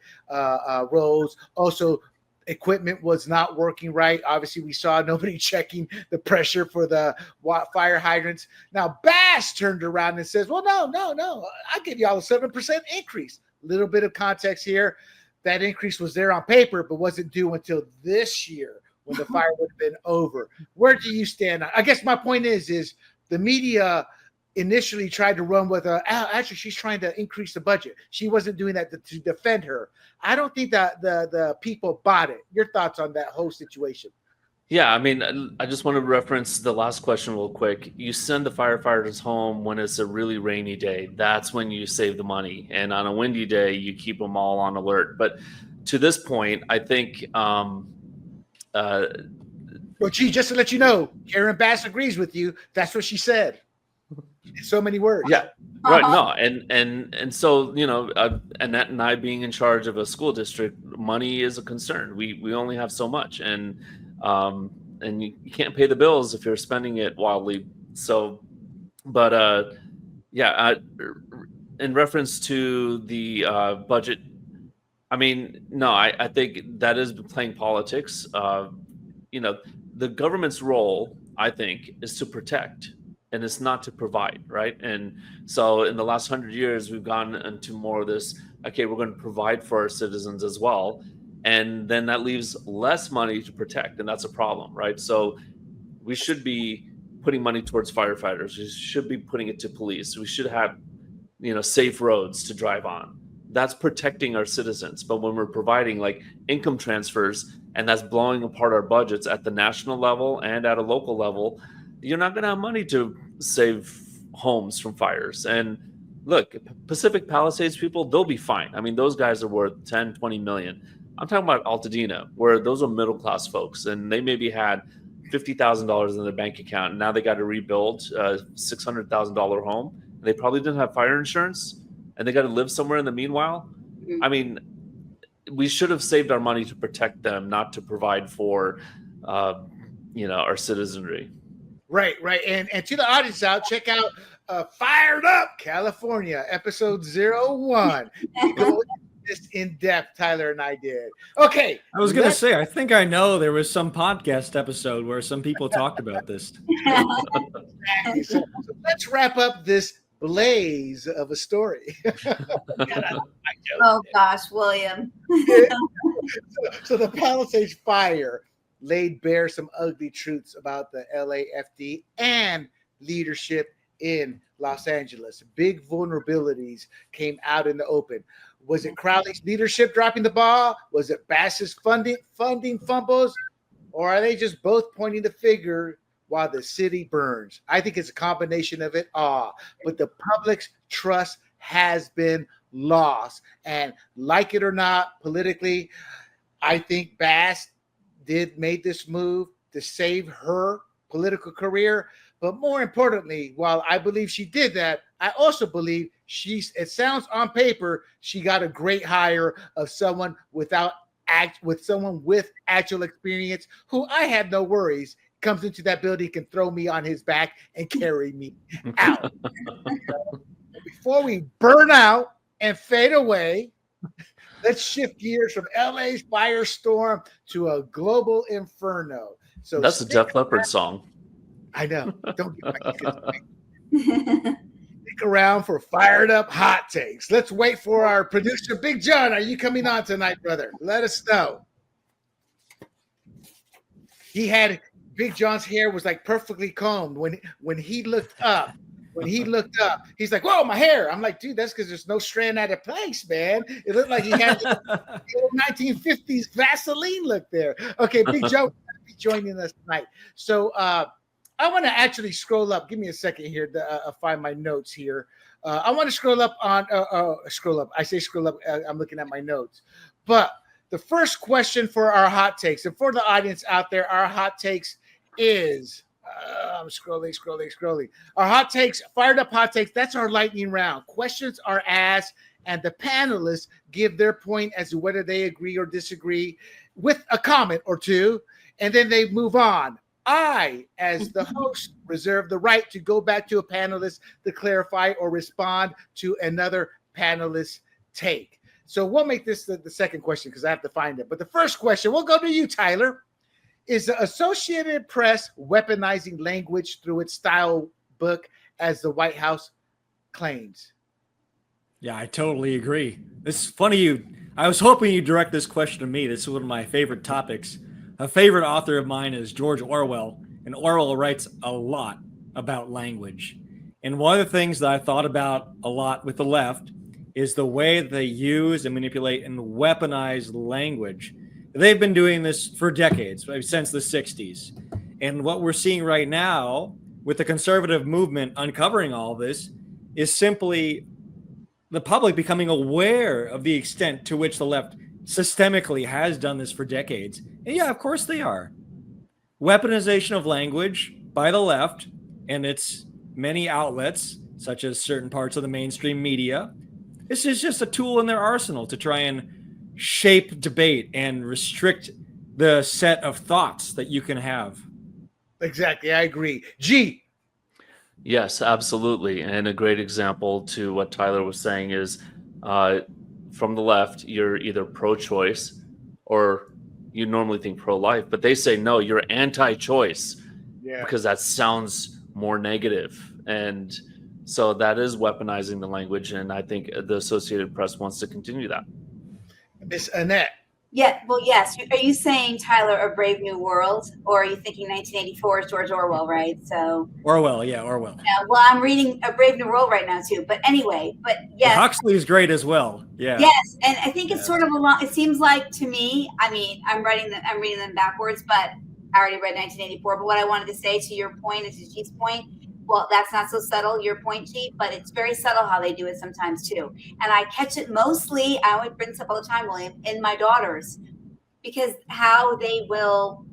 roles. Also, equipment was not working right. Obviously, we saw nobody checking the pressure for the fire hydrants. Now, Bass turned around and says, well, no, I'll give you all a 7% increase. Little bit of context here. That increase was there on paper, but wasn't due until this year, when the fire would have been over. Where do you stand? I guess my point is the media initially tried to run with actually she's trying to increase the budget. She wasn't doing that to defend her. I don't think that the people bought it. Your thoughts on that whole situation? Yeah, I mean, I just want to reference the last question real quick. You send the firefighters home when it's a really rainy day. That's when you save the money. And on a windy day, you keep them all on alert. But to this point, I think Well, gee, just to let you know, Karen Bass agrees with you. That's what she said. In so many words. yeah, right. No, and so Annette and I being in charge of a school district, money is a concern. We only have so much, and you can't pay the bills if you're spending it wildly. So, but in reference to the budget, I mean, no, I think that is playing politics. The government's role, I think, is to protect, and it's not to provide, right? And so in the last 100 years, we've gone into more of this, okay, we're going to provide for our citizens as well. And then that leaves less money to protect, and that's a problem, right? So we should be putting money towards firefighters. We should be putting it to police. We should have, safe roads to drive on. That's protecting our citizens. But when we're providing like income transfers, and that's blowing apart our budgets at the national level and at a local level, you're not going to have money to save homes from fires. And look, Pacific Palisades people, they'll be fine. I mean, those guys are worth 10, 20 million. I'm talking about Altadena, where those are middle-class folks, and they maybe had $50,000 in their bank account, and now they got to rebuild a $600,000 home. And they probably didn't have fire insurance, and they got to live somewhere in the meanwhile. Mm-hmm. I mean, we should have saved our money to protect them, not to provide for, our citizenry. Right. And to the audience out, check out Fired Up California, episode 01. Go this in depth, Tyler and I did. Okay. I was going to say, I think I know there was some podcast episode where some people talked about this. Exactly. So let's wrap up this blaze of a story. Oh gosh, William. So the Palisades fire laid bare some ugly truths about the LAFD and leadership in Los Angeles. Big vulnerabilities came out in the open. Was it Crowley's leadership dropping the ball? Was it Bass's funding fumbles? Or are they just both pointing the finger while the city burns? I think it's a combination of it all. But the public's trust has been lost. And like it or not, politically, I think Bass made this move to save her political career. But more importantly, while I believe she did that, I also believe it sounds on paper, she got a great hire of someone with actual experience who I have no worries comes into that building, can throw me on his back and carry me out. Before we burn out and fade away, let's shift gears from LA's firestorm to a global inferno. So that's a Def Leppard song. I know. Don't stick around for Fired Up Hot Takes. Let's wait for our producer, Big John. Are you coming on tonight, brother? Let us know. Big John's hair was like perfectly combed when he looked up. He's like, "Whoa, my hair!" I'm like, "Dude, that's because there's no strand out of place, man. It looked like he had the old 1950s Vaseline look there." Okay, Big Joe will be joining us tonight. So I want to actually scroll up. Give me a second here to find my notes here. I want to scroll up on scroll up. I say scroll up. I'm looking at my notes. But the first question for our hot takes, and for the audience out there, our hot takes is. I'm scrolling. Our hot takes, Fired Up hot takes, that's our lightning round. Questions are asked, and the panelists give their point as to whether they agree or disagree with a comment or two, and then they move on. I, as the host, reserve the right to go back to a panelist to clarify or respond to another panelist's take. So we'll make this the second question because I have to find it. But the first question, we'll go to you, Tyler. Is the Associated Press weaponizing language through its Stylebook, as the White House claims? Yeah, I totally agree. It's funny I was hoping you'd direct this question to me. This is one of my favorite topics. A favorite author of mine is George Orwell, and Orwell writes a lot about language. And one of the things that I thought about a lot with the left is the way they use and manipulate and weaponize language. They've been doing this for decades, since the 60s. And what we're seeing right now with the conservative movement uncovering all this is simply the public becoming aware of the extent to which the left systemically has done this for decades. And yeah, of course they are. Weaponization of language by the left and its many outlets, such as certain parts of the mainstream media. This is just a tool in their arsenal to try and shape debate and restrict the set of thoughts that you can have. Exactly. I agree. Jee. Yes, absolutely. And a great example to what Tyler was saying is from the left, you're either pro-choice or you normally think pro-life, but they say, no, you're anti-choice because that sounds more negative. And so that is weaponizing the language. And I think the Associated Press wants to continue that. Miss Annette. Yeah, well, yes. Are you saying, Tyler, A Brave New World, or are you thinking 1984 is George Orwell, right? So Orwell. Yeah, well, I'm reading A Brave New World right now too. But anyway, yes, Huxley is great as well. Yeah. Yes, and I think it's sort of it seems like to me. I mean, I'm reading them backwards, but I already read 1984. But what I wanted to say to your point and to Jee's point, well, that's not so subtle, your point, Jee, but it's very subtle how they do it sometimes too. And I catch it mostly, I always bring this up all the time, William, in my daughters, because how they will,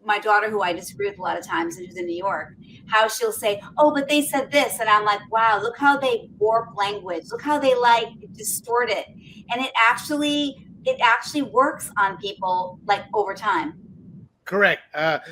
my daughter, who I disagree with a lot of times and who's in New York, how she'll say, oh, but they said this. And I'm like, wow, look how they warp language. Look how they like distort it. And it actually works on people like over time. Correct.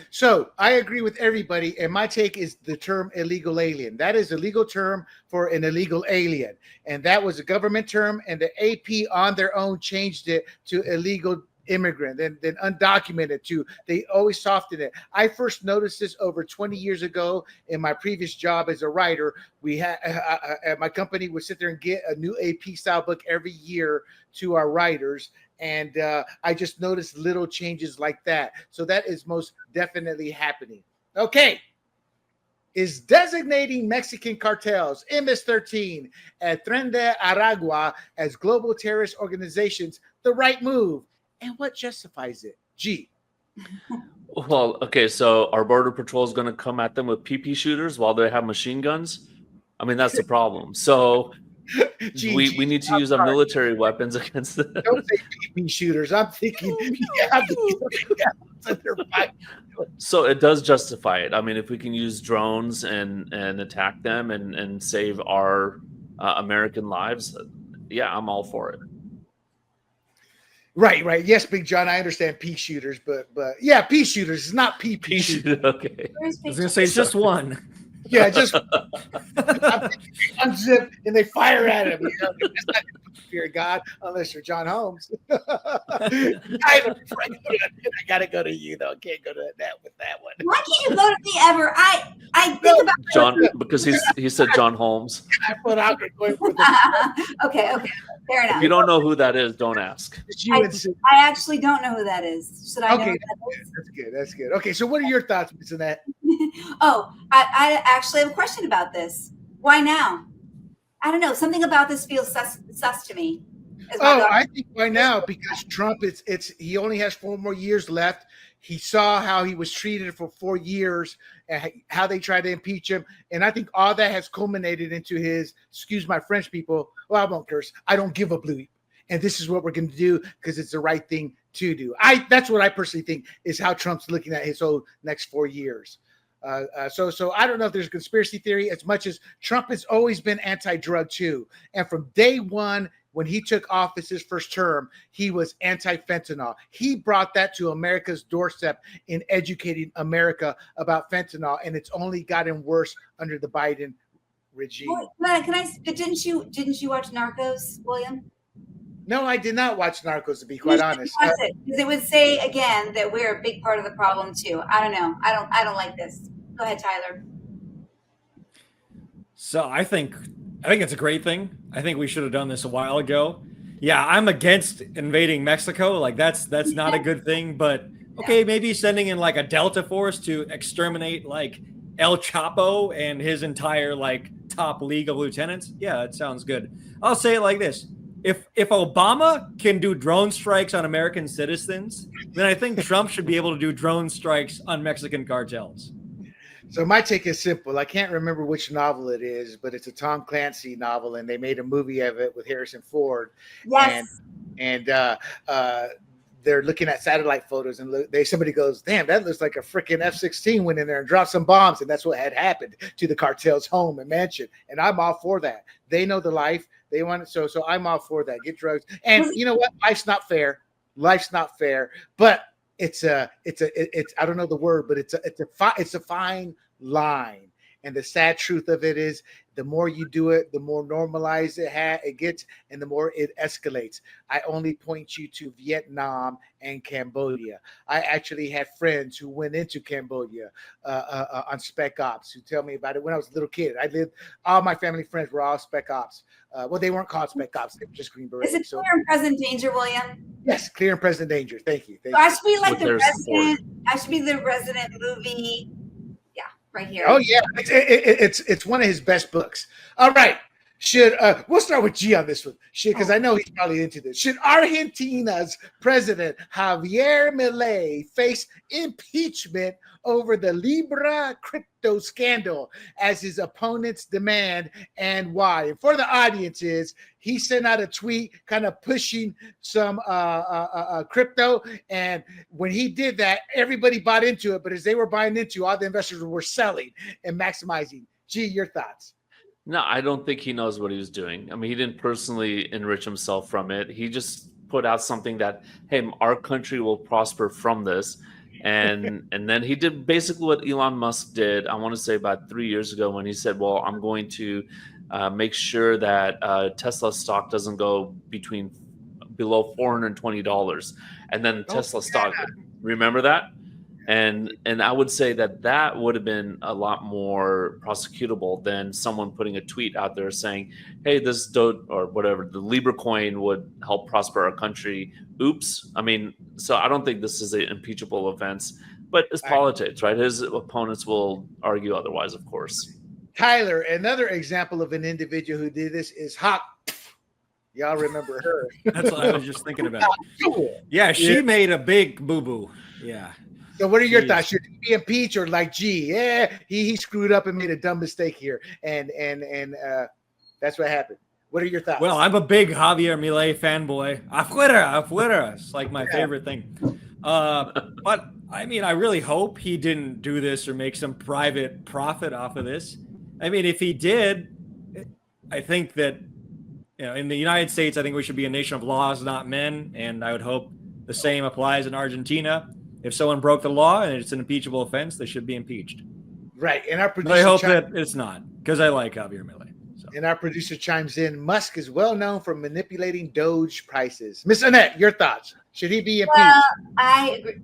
So I agree with everybody. And my take is the term illegal alien. That is a legal term for an illegal alien. And that was a government term. And the AP on their own changed it to illegal immigrant, then undocumented too. They always softened it. I first noticed this over 20 years ago in my previous job as a writer. We had my company would sit there and get a new AP style book every year to our writers. And I just noticed little changes like that. So that is most definitely happening. Okay. Is designating Mexican cartels, MS-13, and Tren de Aragua as global terrorist organizations the right move? And what justifies it? Jee. Well, okay, so our border patrol is going to come at them with PP shooters while they have machine guns. I mean, that's the problem. So we need to use our military weapons against them. Don't say PP shooters. I'm thinking So it does justify it. I mean, if we can use drones and attack them and save our American lives, yeah, I'm all for it. Right. Yes, Big John, I understand pea shooters, but yeah, pea shooters. It's not PP shooters. Okay. I was going to say just one. Yeah, just unzip and they fire at him. You know? That's not fear of God unless you're John Holmes. I gotta go to you though. Can't go to that with that one. Why can't you go to me ever? I think about John because he said John Holmes. I put out going for the okay, fair enough. If you don't know who that is, don't ask. I actually don't know who that is. Should I know who that is? That's good. Okay, so what are your thoughts, Miss Annette? Oh, I actually have a question about this. Why now? I don't know. Something about this feels sus to me. I think why now? Because Trump, he only has 4 more years left. He saw how he was treated for 4 years and how they tried to impeach him. And I think all that has culminated into his, excuse my French people, well, I won't curse. I don't give a bleep. And this is what we're going to do because it's the right thing to do. That's what I personally think is how Trump's looking at his whole next 4 years. So I don't know if there's a conspiracy theory as much as Trump has always been anti-drug too. And from day one, when he took office his first term, he was anti-fentanyl. He brought that to America's doorstep in educating America about fentanyl. And it's only gotten worse under the Biden regime. Didn't you watch Narcos, William? No, I did not watch Narcos, to be quite honest. Because it would say again that we're a big part of the problem too. I don't know. I don't like this. Go ahead, Tyler. So I think it's a great thing. I think we should have done this a while ago. Yeah, I'm against invading Mexico. Like that's not a good thing. But okay, maybe sending in like a Delta force to exterminate like El Chapo and his entire like top league of lieutenants. Yeah, that sounds good. I'll say it like this. if Obama can do drone strikes on American citizens, then I think Trump should be able to do drone strikes on Mexican cartels. So my take is simple. I can't remember which novel it is, but it's a Tom Clancy novel, and they made a movie of it with Harrison Ford. Yes. And they're looking at satellite photos, and somebody goes, "Damn, that looks like a freaking F-16 went in there and dropped some bombs," and that's what had happened to the cartel's home and mansion. And I'm all for that. They know the life they want it, so I'm all for that. Get drugs, and you know what? Life's not fair. Life's not fair, but it's I don't know the word, but it's a fine line. And the sad truth of it is, the more you do it, the more normalized it gets, and the more it escalates. I only point you to Vietnam and Cambodia. I actually had friends who went into Cambodia on Spec Ops who tell me about it when I was a little kid. All my family friends were all Spec Ops. Well, they weren't called Spec Ops; they were just Green Berets. Is it Clear and Present Danger, William? Yes, Clear and Present Danger. Thank you. So I should be like the resident. I should be the resident movie. Yeah, right here. Oh yeah, it's one of his best books. All right, we'll start with G on this one? Because I know he's probably into this. Should Argentina's President Javier Milei face impeachment over the Libra crypto scandal as his opponents demand, and why? And for the audiences, he sent out a tweet kind of pushing some crypto, and when he did that, everybody bought into it. But as they were buying into, all the investors were selling and maximizing. Gee, your thoughts? No, I don't think he knows what he was doing. I mean, he didn't personally enrich himself from it. He just put out something that, hey, our country will prosper from this. And then he did basically what Elon Musk did, I want to say about 3 years ago, when he said, well, I'm going to make sure that Tesla stock doesn't go below $420. And then Tesla stock, remember that? And I would say that would have been a lot more prosecutable than someone putting a tweet out there saying, hey, this DOT or whatever, the Libra coin would help prosper our country. Oops. I mean, so I don't think this is an impeachable offense, but it's politics, right? His opponents will argue otherwise, of course. Tyler, another example of an individual who did this is Hawk. Y'all remember her. That's what I was just thinking about. Yeah, she made a big boo-boo. Yeah. So what are your thoughts? Should he be impeached, or like, gee, yeah, he screwed up and made a dumb mistake here, and that's what happened. What are your thoughts? Well, I'm a big Javier Milei fanboy. Afuera. It's like my favorite thing. But I mean, I really hope he didn't do this or make some private profit off of this. I mean, if he did, I think that, in the United States, I think we should be a nation of laws, not men. And I would hope the same applies in Argentina. If someone broke the law and it's an impeachable offense, they should be impeached. Right. And our producer, but I hope that it's not, because I like Javier Milei. So. And our producer chimes in, Musk is well known for manipulating Doge prices. Miss Annette, your thoughts? Should he be impeached? Well, I agree.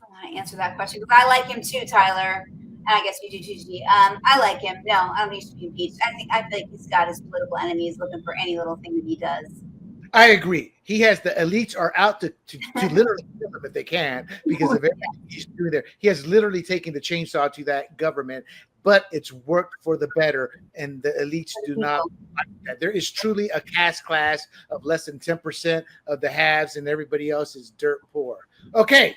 I want to answer that question because I like him too, Tyler. And I guess you do too, G. I like him. No, I don't think he should be impeached. I think he's got his political enemies looking for any little thing that he does. I agree. He has the elites are out to literally kill him if they can, because of everything he's doing there. He has literally taken the chainsaw to that government, but it's worked for the better, and the elites do not like that. There is truly a caste class of less than 10% of the haves, and everybody else is dirt poor. Okay.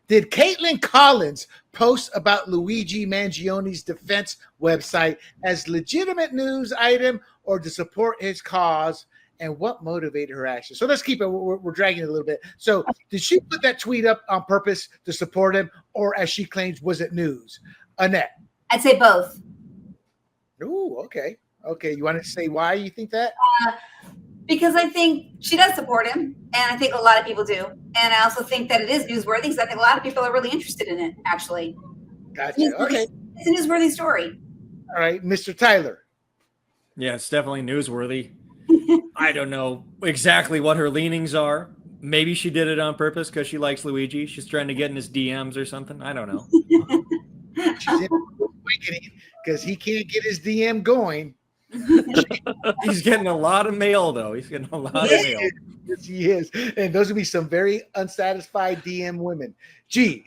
Did Caitlin Collins post about Luigi Mangioni's defense website as legitimate news item or to support his cause? And what motivated her action? So let's keep it. We're dragging it a little bit. So did she put that tweet up on purpose to support him, or as she claims, was it news? Annette? I'd say both. Ooh, okay. Okay, you want to say why you think that? Because I think she does support him, and I think a lot of people do. And I also think that it is newsworthy, because I think a lot of people are really interested in it, actually. Gotcha. Okay. It's a newsworthy story. All right, Mr. Tyler. Yeah, it's definitely newsworthy. I don't know exactly what her leanings are. Maybe she did it on purpose because she likes Luigi. She's trying to get in his DMs or something. I don't know. She's in awakening because he can't get his DM going. He's getting a lot of mail, though. He's getting a lot of mail. Yes, he is. And those will be some very unsatisfied DM women. Gee.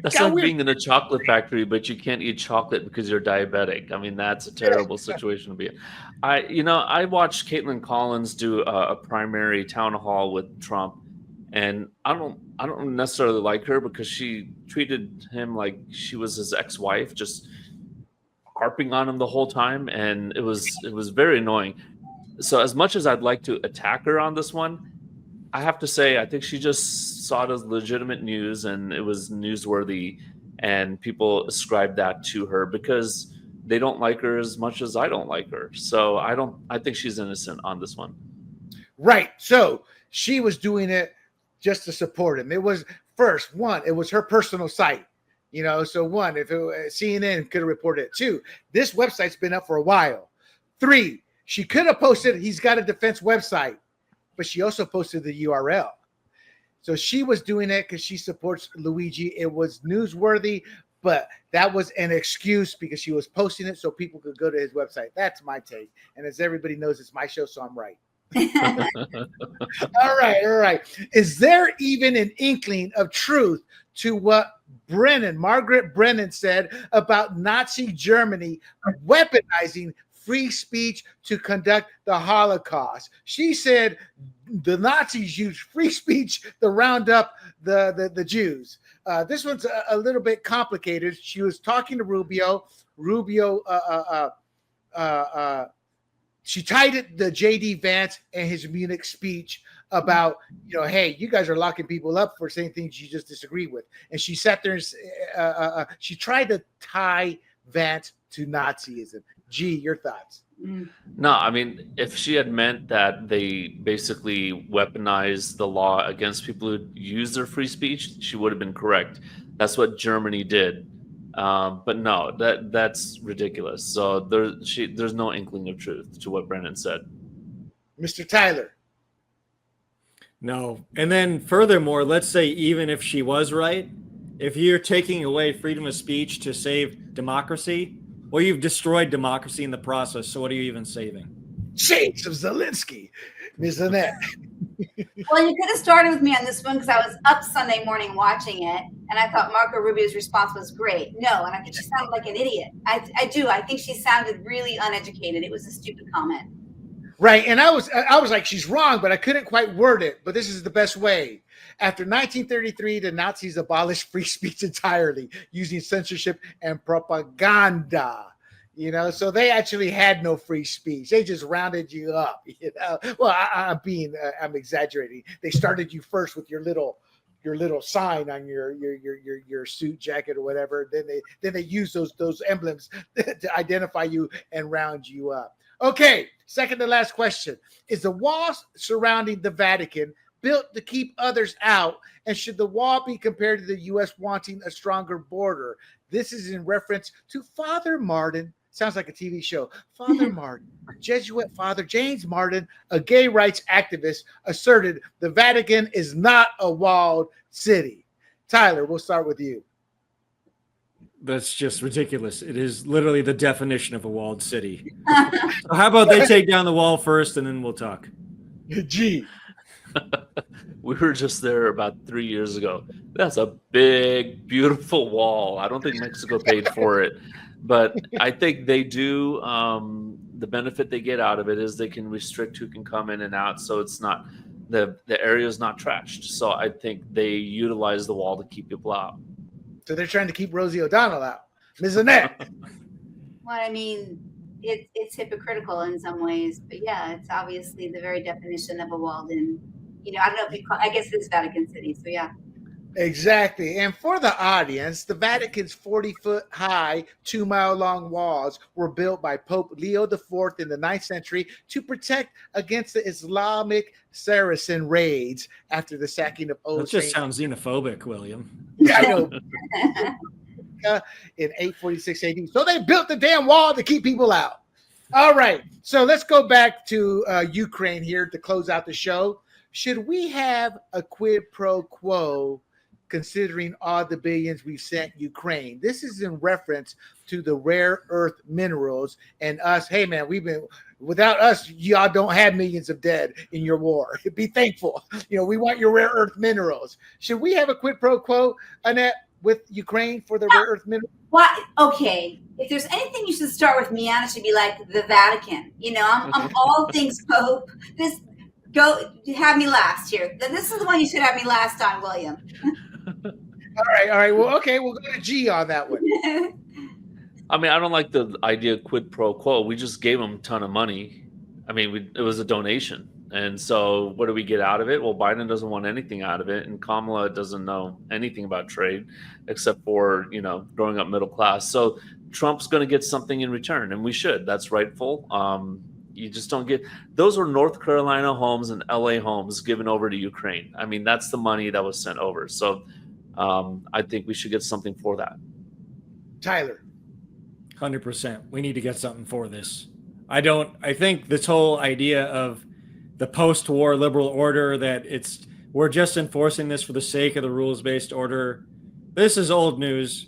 That's Got like weird. being in a chocolate factory, but you can't eat chocolate because you're diabetic. I mean, that's a terrible situation to be in. I watched Caitlin Collins do a primary town hall with Trump, and I don't necessarily like her because she treated him like she was his ex-wife, just harping on him the whole time, and it was very annoying. So as much as I'd like to attack her on this one, I have to say, I think she just saw it as legitimate news and it was newsworthy, and people ascribed that to her because they don't like her as much as I don't like her. So I think she's innocent on this one. Right. So she was doing it just to support him. It was it was her personal site. So one, if CNN could have reported it. Two, this website's been up for a while. Three, she could have posted, he's got a defense website, but she also posted the URL. So she was doing it because she supports Luigi. It was newsworthy, but that was an excuse because she was posting it so people could go to his website. That's my take. And as everybody knows, it's my show, so I'm right. All right. Is there even an inkling of truth to what Margaret Brennan said about Nazi Germany weaponizing free speech to conduct the Holocaust? She said the Nazis used free speech to round up the Jews. This one's a little bit complicated. She was talking to Rubio. She tied it to J.D. Vance and his Munich speech about, hey, you guys are locking people up for saying things you just disagree with. And she sat there and she tried to tie Vance to Nazism. Gee, your thoughts? No, I mean, if she had meant that they basically weaponized the law against people who use their free speech, she would have been correct. That's what Germany did. But no, that's ridiculous. So there's no inkling of truth to what Brennan said. Mr. Tyler. No. And then furthermore, let's say even if she was right, if you're taking away freedom of speech to save democracy, well, you've destroyed democracy in the process. So what are you even saving? Shades of Zelensky, Ms. Annette. Well, you could have started with me on this one because I was up Sunday morning watching it, and I thought Marco Rubio's response was great. No, and I think she sounded like an idiot. I do. I think she sounded really uneducated. It was a stupid comment. Right, and I was like, she's wrong, but I couldn't quite word it. But this is the best way. After 1933, the Nazis abolished free speech entirely, using censorship and propaganda. So they actually had no free speech. They just rounded you up. Well, I'm exaggerating. They started you first with your little sign on your suit jacket or whatever. Then they use those emblems to identify you and round you up. Okay, second to last question. Is the wall surrounding the Vatican built to keep others out? And should the wall be compared to the U.S. wanting a stronger border? This is in reference to Father Martin. Sounds like a TV show. Father Martin, Jesuit Father James Martin, a gay rights activist, asserted the Vatican is not a walled city. Tyler, we'll start with you. That's just ridiculous. It is literally the definition of a walled city. So how about they take down the wall first and then we'll talk? Gee. We were just there about 3 years ago. That's a big, beautiful wall. I don't think Mexico paid for it, but I think they do. The benefit they get out of it is they can restrict who can come in and out, so it's not the area is not trashed. So I think they utilize the wall to keep people out. So they're trying to keep Rosie O'Donnell out. Ms. Annette. Well, I mean, it's hypocritical in some ways, but yeah, it's obviously the very definition of a walled-in. I don't know if I guess it's Vatican City, so yeah. Exactly. And for the audience, the Vatican's 40-foot high, 2-mile-long walls were built by Pope Leo IV in the 9th century to protect against the Islamic Saracen raids after the sacking of Old That just sounds xenophobic, William. Yeah, I know. In 846 AD. So they built the damn wall to keep people out. All right. So let's go back to Ukraine here to close out the show. Should we have a quid pro quo considering all the billions we've sent Ukraine? This is in reference to the rare earth minerals and us. Hey, man, without us, y'all don't have millions of dead in your war. Be thankful. We want your rare earth minerals. Should we have a quid pro quo, Annette? with Ukraine for the rare earth mineral? What? Okay. If there's anything you should start with me on, it should be like the Vatican. You know, I'm all things Pope. This go have me last here. This is the one you should have me last on, William. All right. Well, okay, we'll go to G on that one. I mean, I don't like the idea of quid pro quo. We just gave them a ton of money. I mean, it was a donation. And so what do we get out of it? Well, Biden doesn't want anything out of it. And Kamala doesn't know anything about trade except for, growing up middle class. So Trump's going to get something in return, and we should. That's rightful. You just don't get – those were North Carolina homes and L.A. homes given over to Ukraine. I mean, that's the money that was sent over. So I think we should get something for that. Tyler. 100%. We need to get something for this. I think this whole idea of the post-war liberal order, that we're just enforcing this for the sake of the rules-based order. This is old news.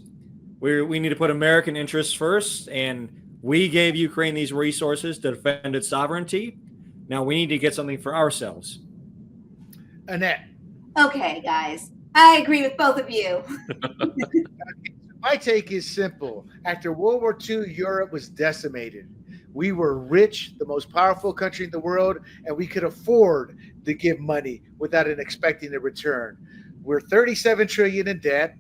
We need to put American interests first, and we gave Ukraine these resources to defend its sovereignty. Now we need to get something for ourselves. Annette. Okay, guys. I agree with both of you. My take is simple. After World War II, Europe was decimated. We were rich, the most powerful country in the world, and we could afford to give money without expecting a return. We're 37 trillion in debt.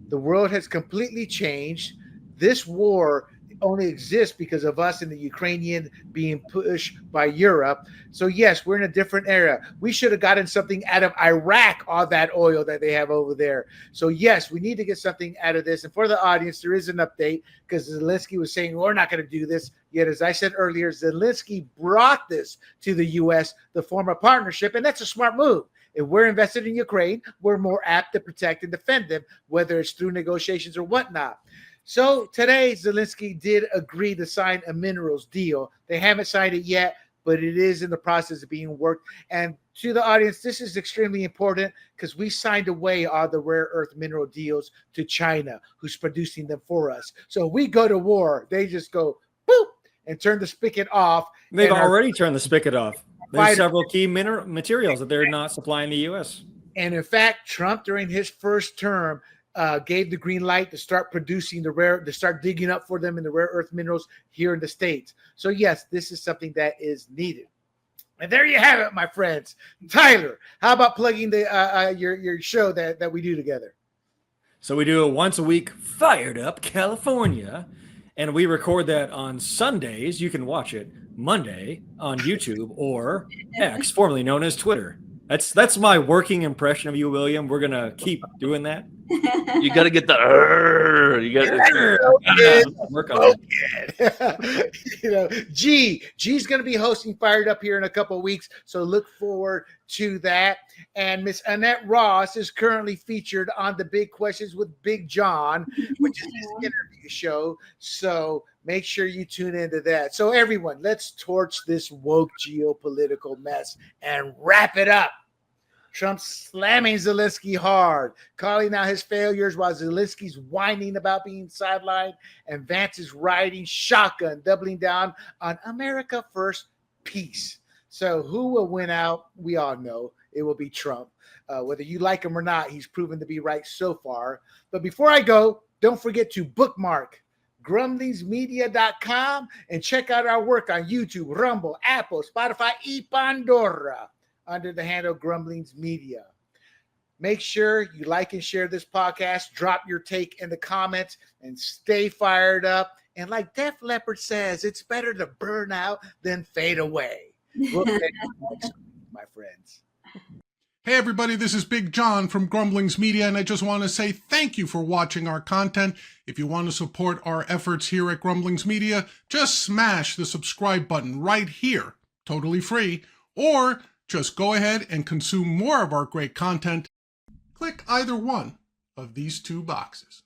The world has completely changed. This war only exists because of us and the Ukrainian being pushed by Europe. So yes, we're in a different era. We should have gotten something out of Iraq, all that oil that they have over there. So yes, we need to get something out of this. And for the audience, there is an update because Zelensky was saying, we're not going to do this. Yet, as I said earlier, Zelensky brought this to the U.S., the form of partnership, and that's a smart move. If we're invested in Ukraine, we're more apt to protect and defend them, whether it's through negotiations or whatnot. So today, Zelensky did agree to sign a minerals deal. They haven't signed it yet, but it is in the process of being worked. And to the audience, this is extremely important because we signed away all the rare earth mineral deals to China, who's producing them for us. So if we go to war, they just go, boop, and turn the spigot off. They've already turned the spigot off. There's several key materials that they're not supplying the U.S. And in fact, Trump, during his first term, gave the green light to start producing to start digging up for them in the rare earth minerals here in the States. So yes, this is something that is needed. And there you have it, my friends. Tyler, how about plugging your show that we do together? So we do a once a week Fired Up California, and we record that on Sundays. You can watch it Monday on YouTube or X, formerly known as Twitter. That's my working impression of you, William. We're gonna keep doing that. You got to get the. You got to work on it. G's going to be hosting Fired Up here in a couple of weeks, so look forward to that. And Miss Annette Ross is currently featured on the Big Questions with Big John, which is his interview show. So make sure you tune into that. So everyone, let's torch this woke geopolitical mess and wrap it up. Trump slamming Zelensky hard, calling out his failures while Zelensky's whining about being sidelined, and Vance is riding shotgun, doubling down on America First peace. So who will win out? We all know it will be Trump. Whether you like him or not, he's proven to be right so far. But before I go, don't forget to bookmark grumblingsmedia.com and check out our work on YouTube, Rumble, Apple, Spotify, y Pandora, under the handle Grumblings Media. Make sure you like and share this podcast. Drop your take in the comments and stay fired up. And like Def Leppard says, it's better to burn out than fade away. We'll catch you next week, my friends. Hey everybody, this is Big John from Grumblings Media, and I just want to say thank you for watching our content. If you want to support our efforts here at Grumblings Media, just smash the subscribe button right here, totally free, or just go ahead and consume more of our great content. Click either one of these two boxes.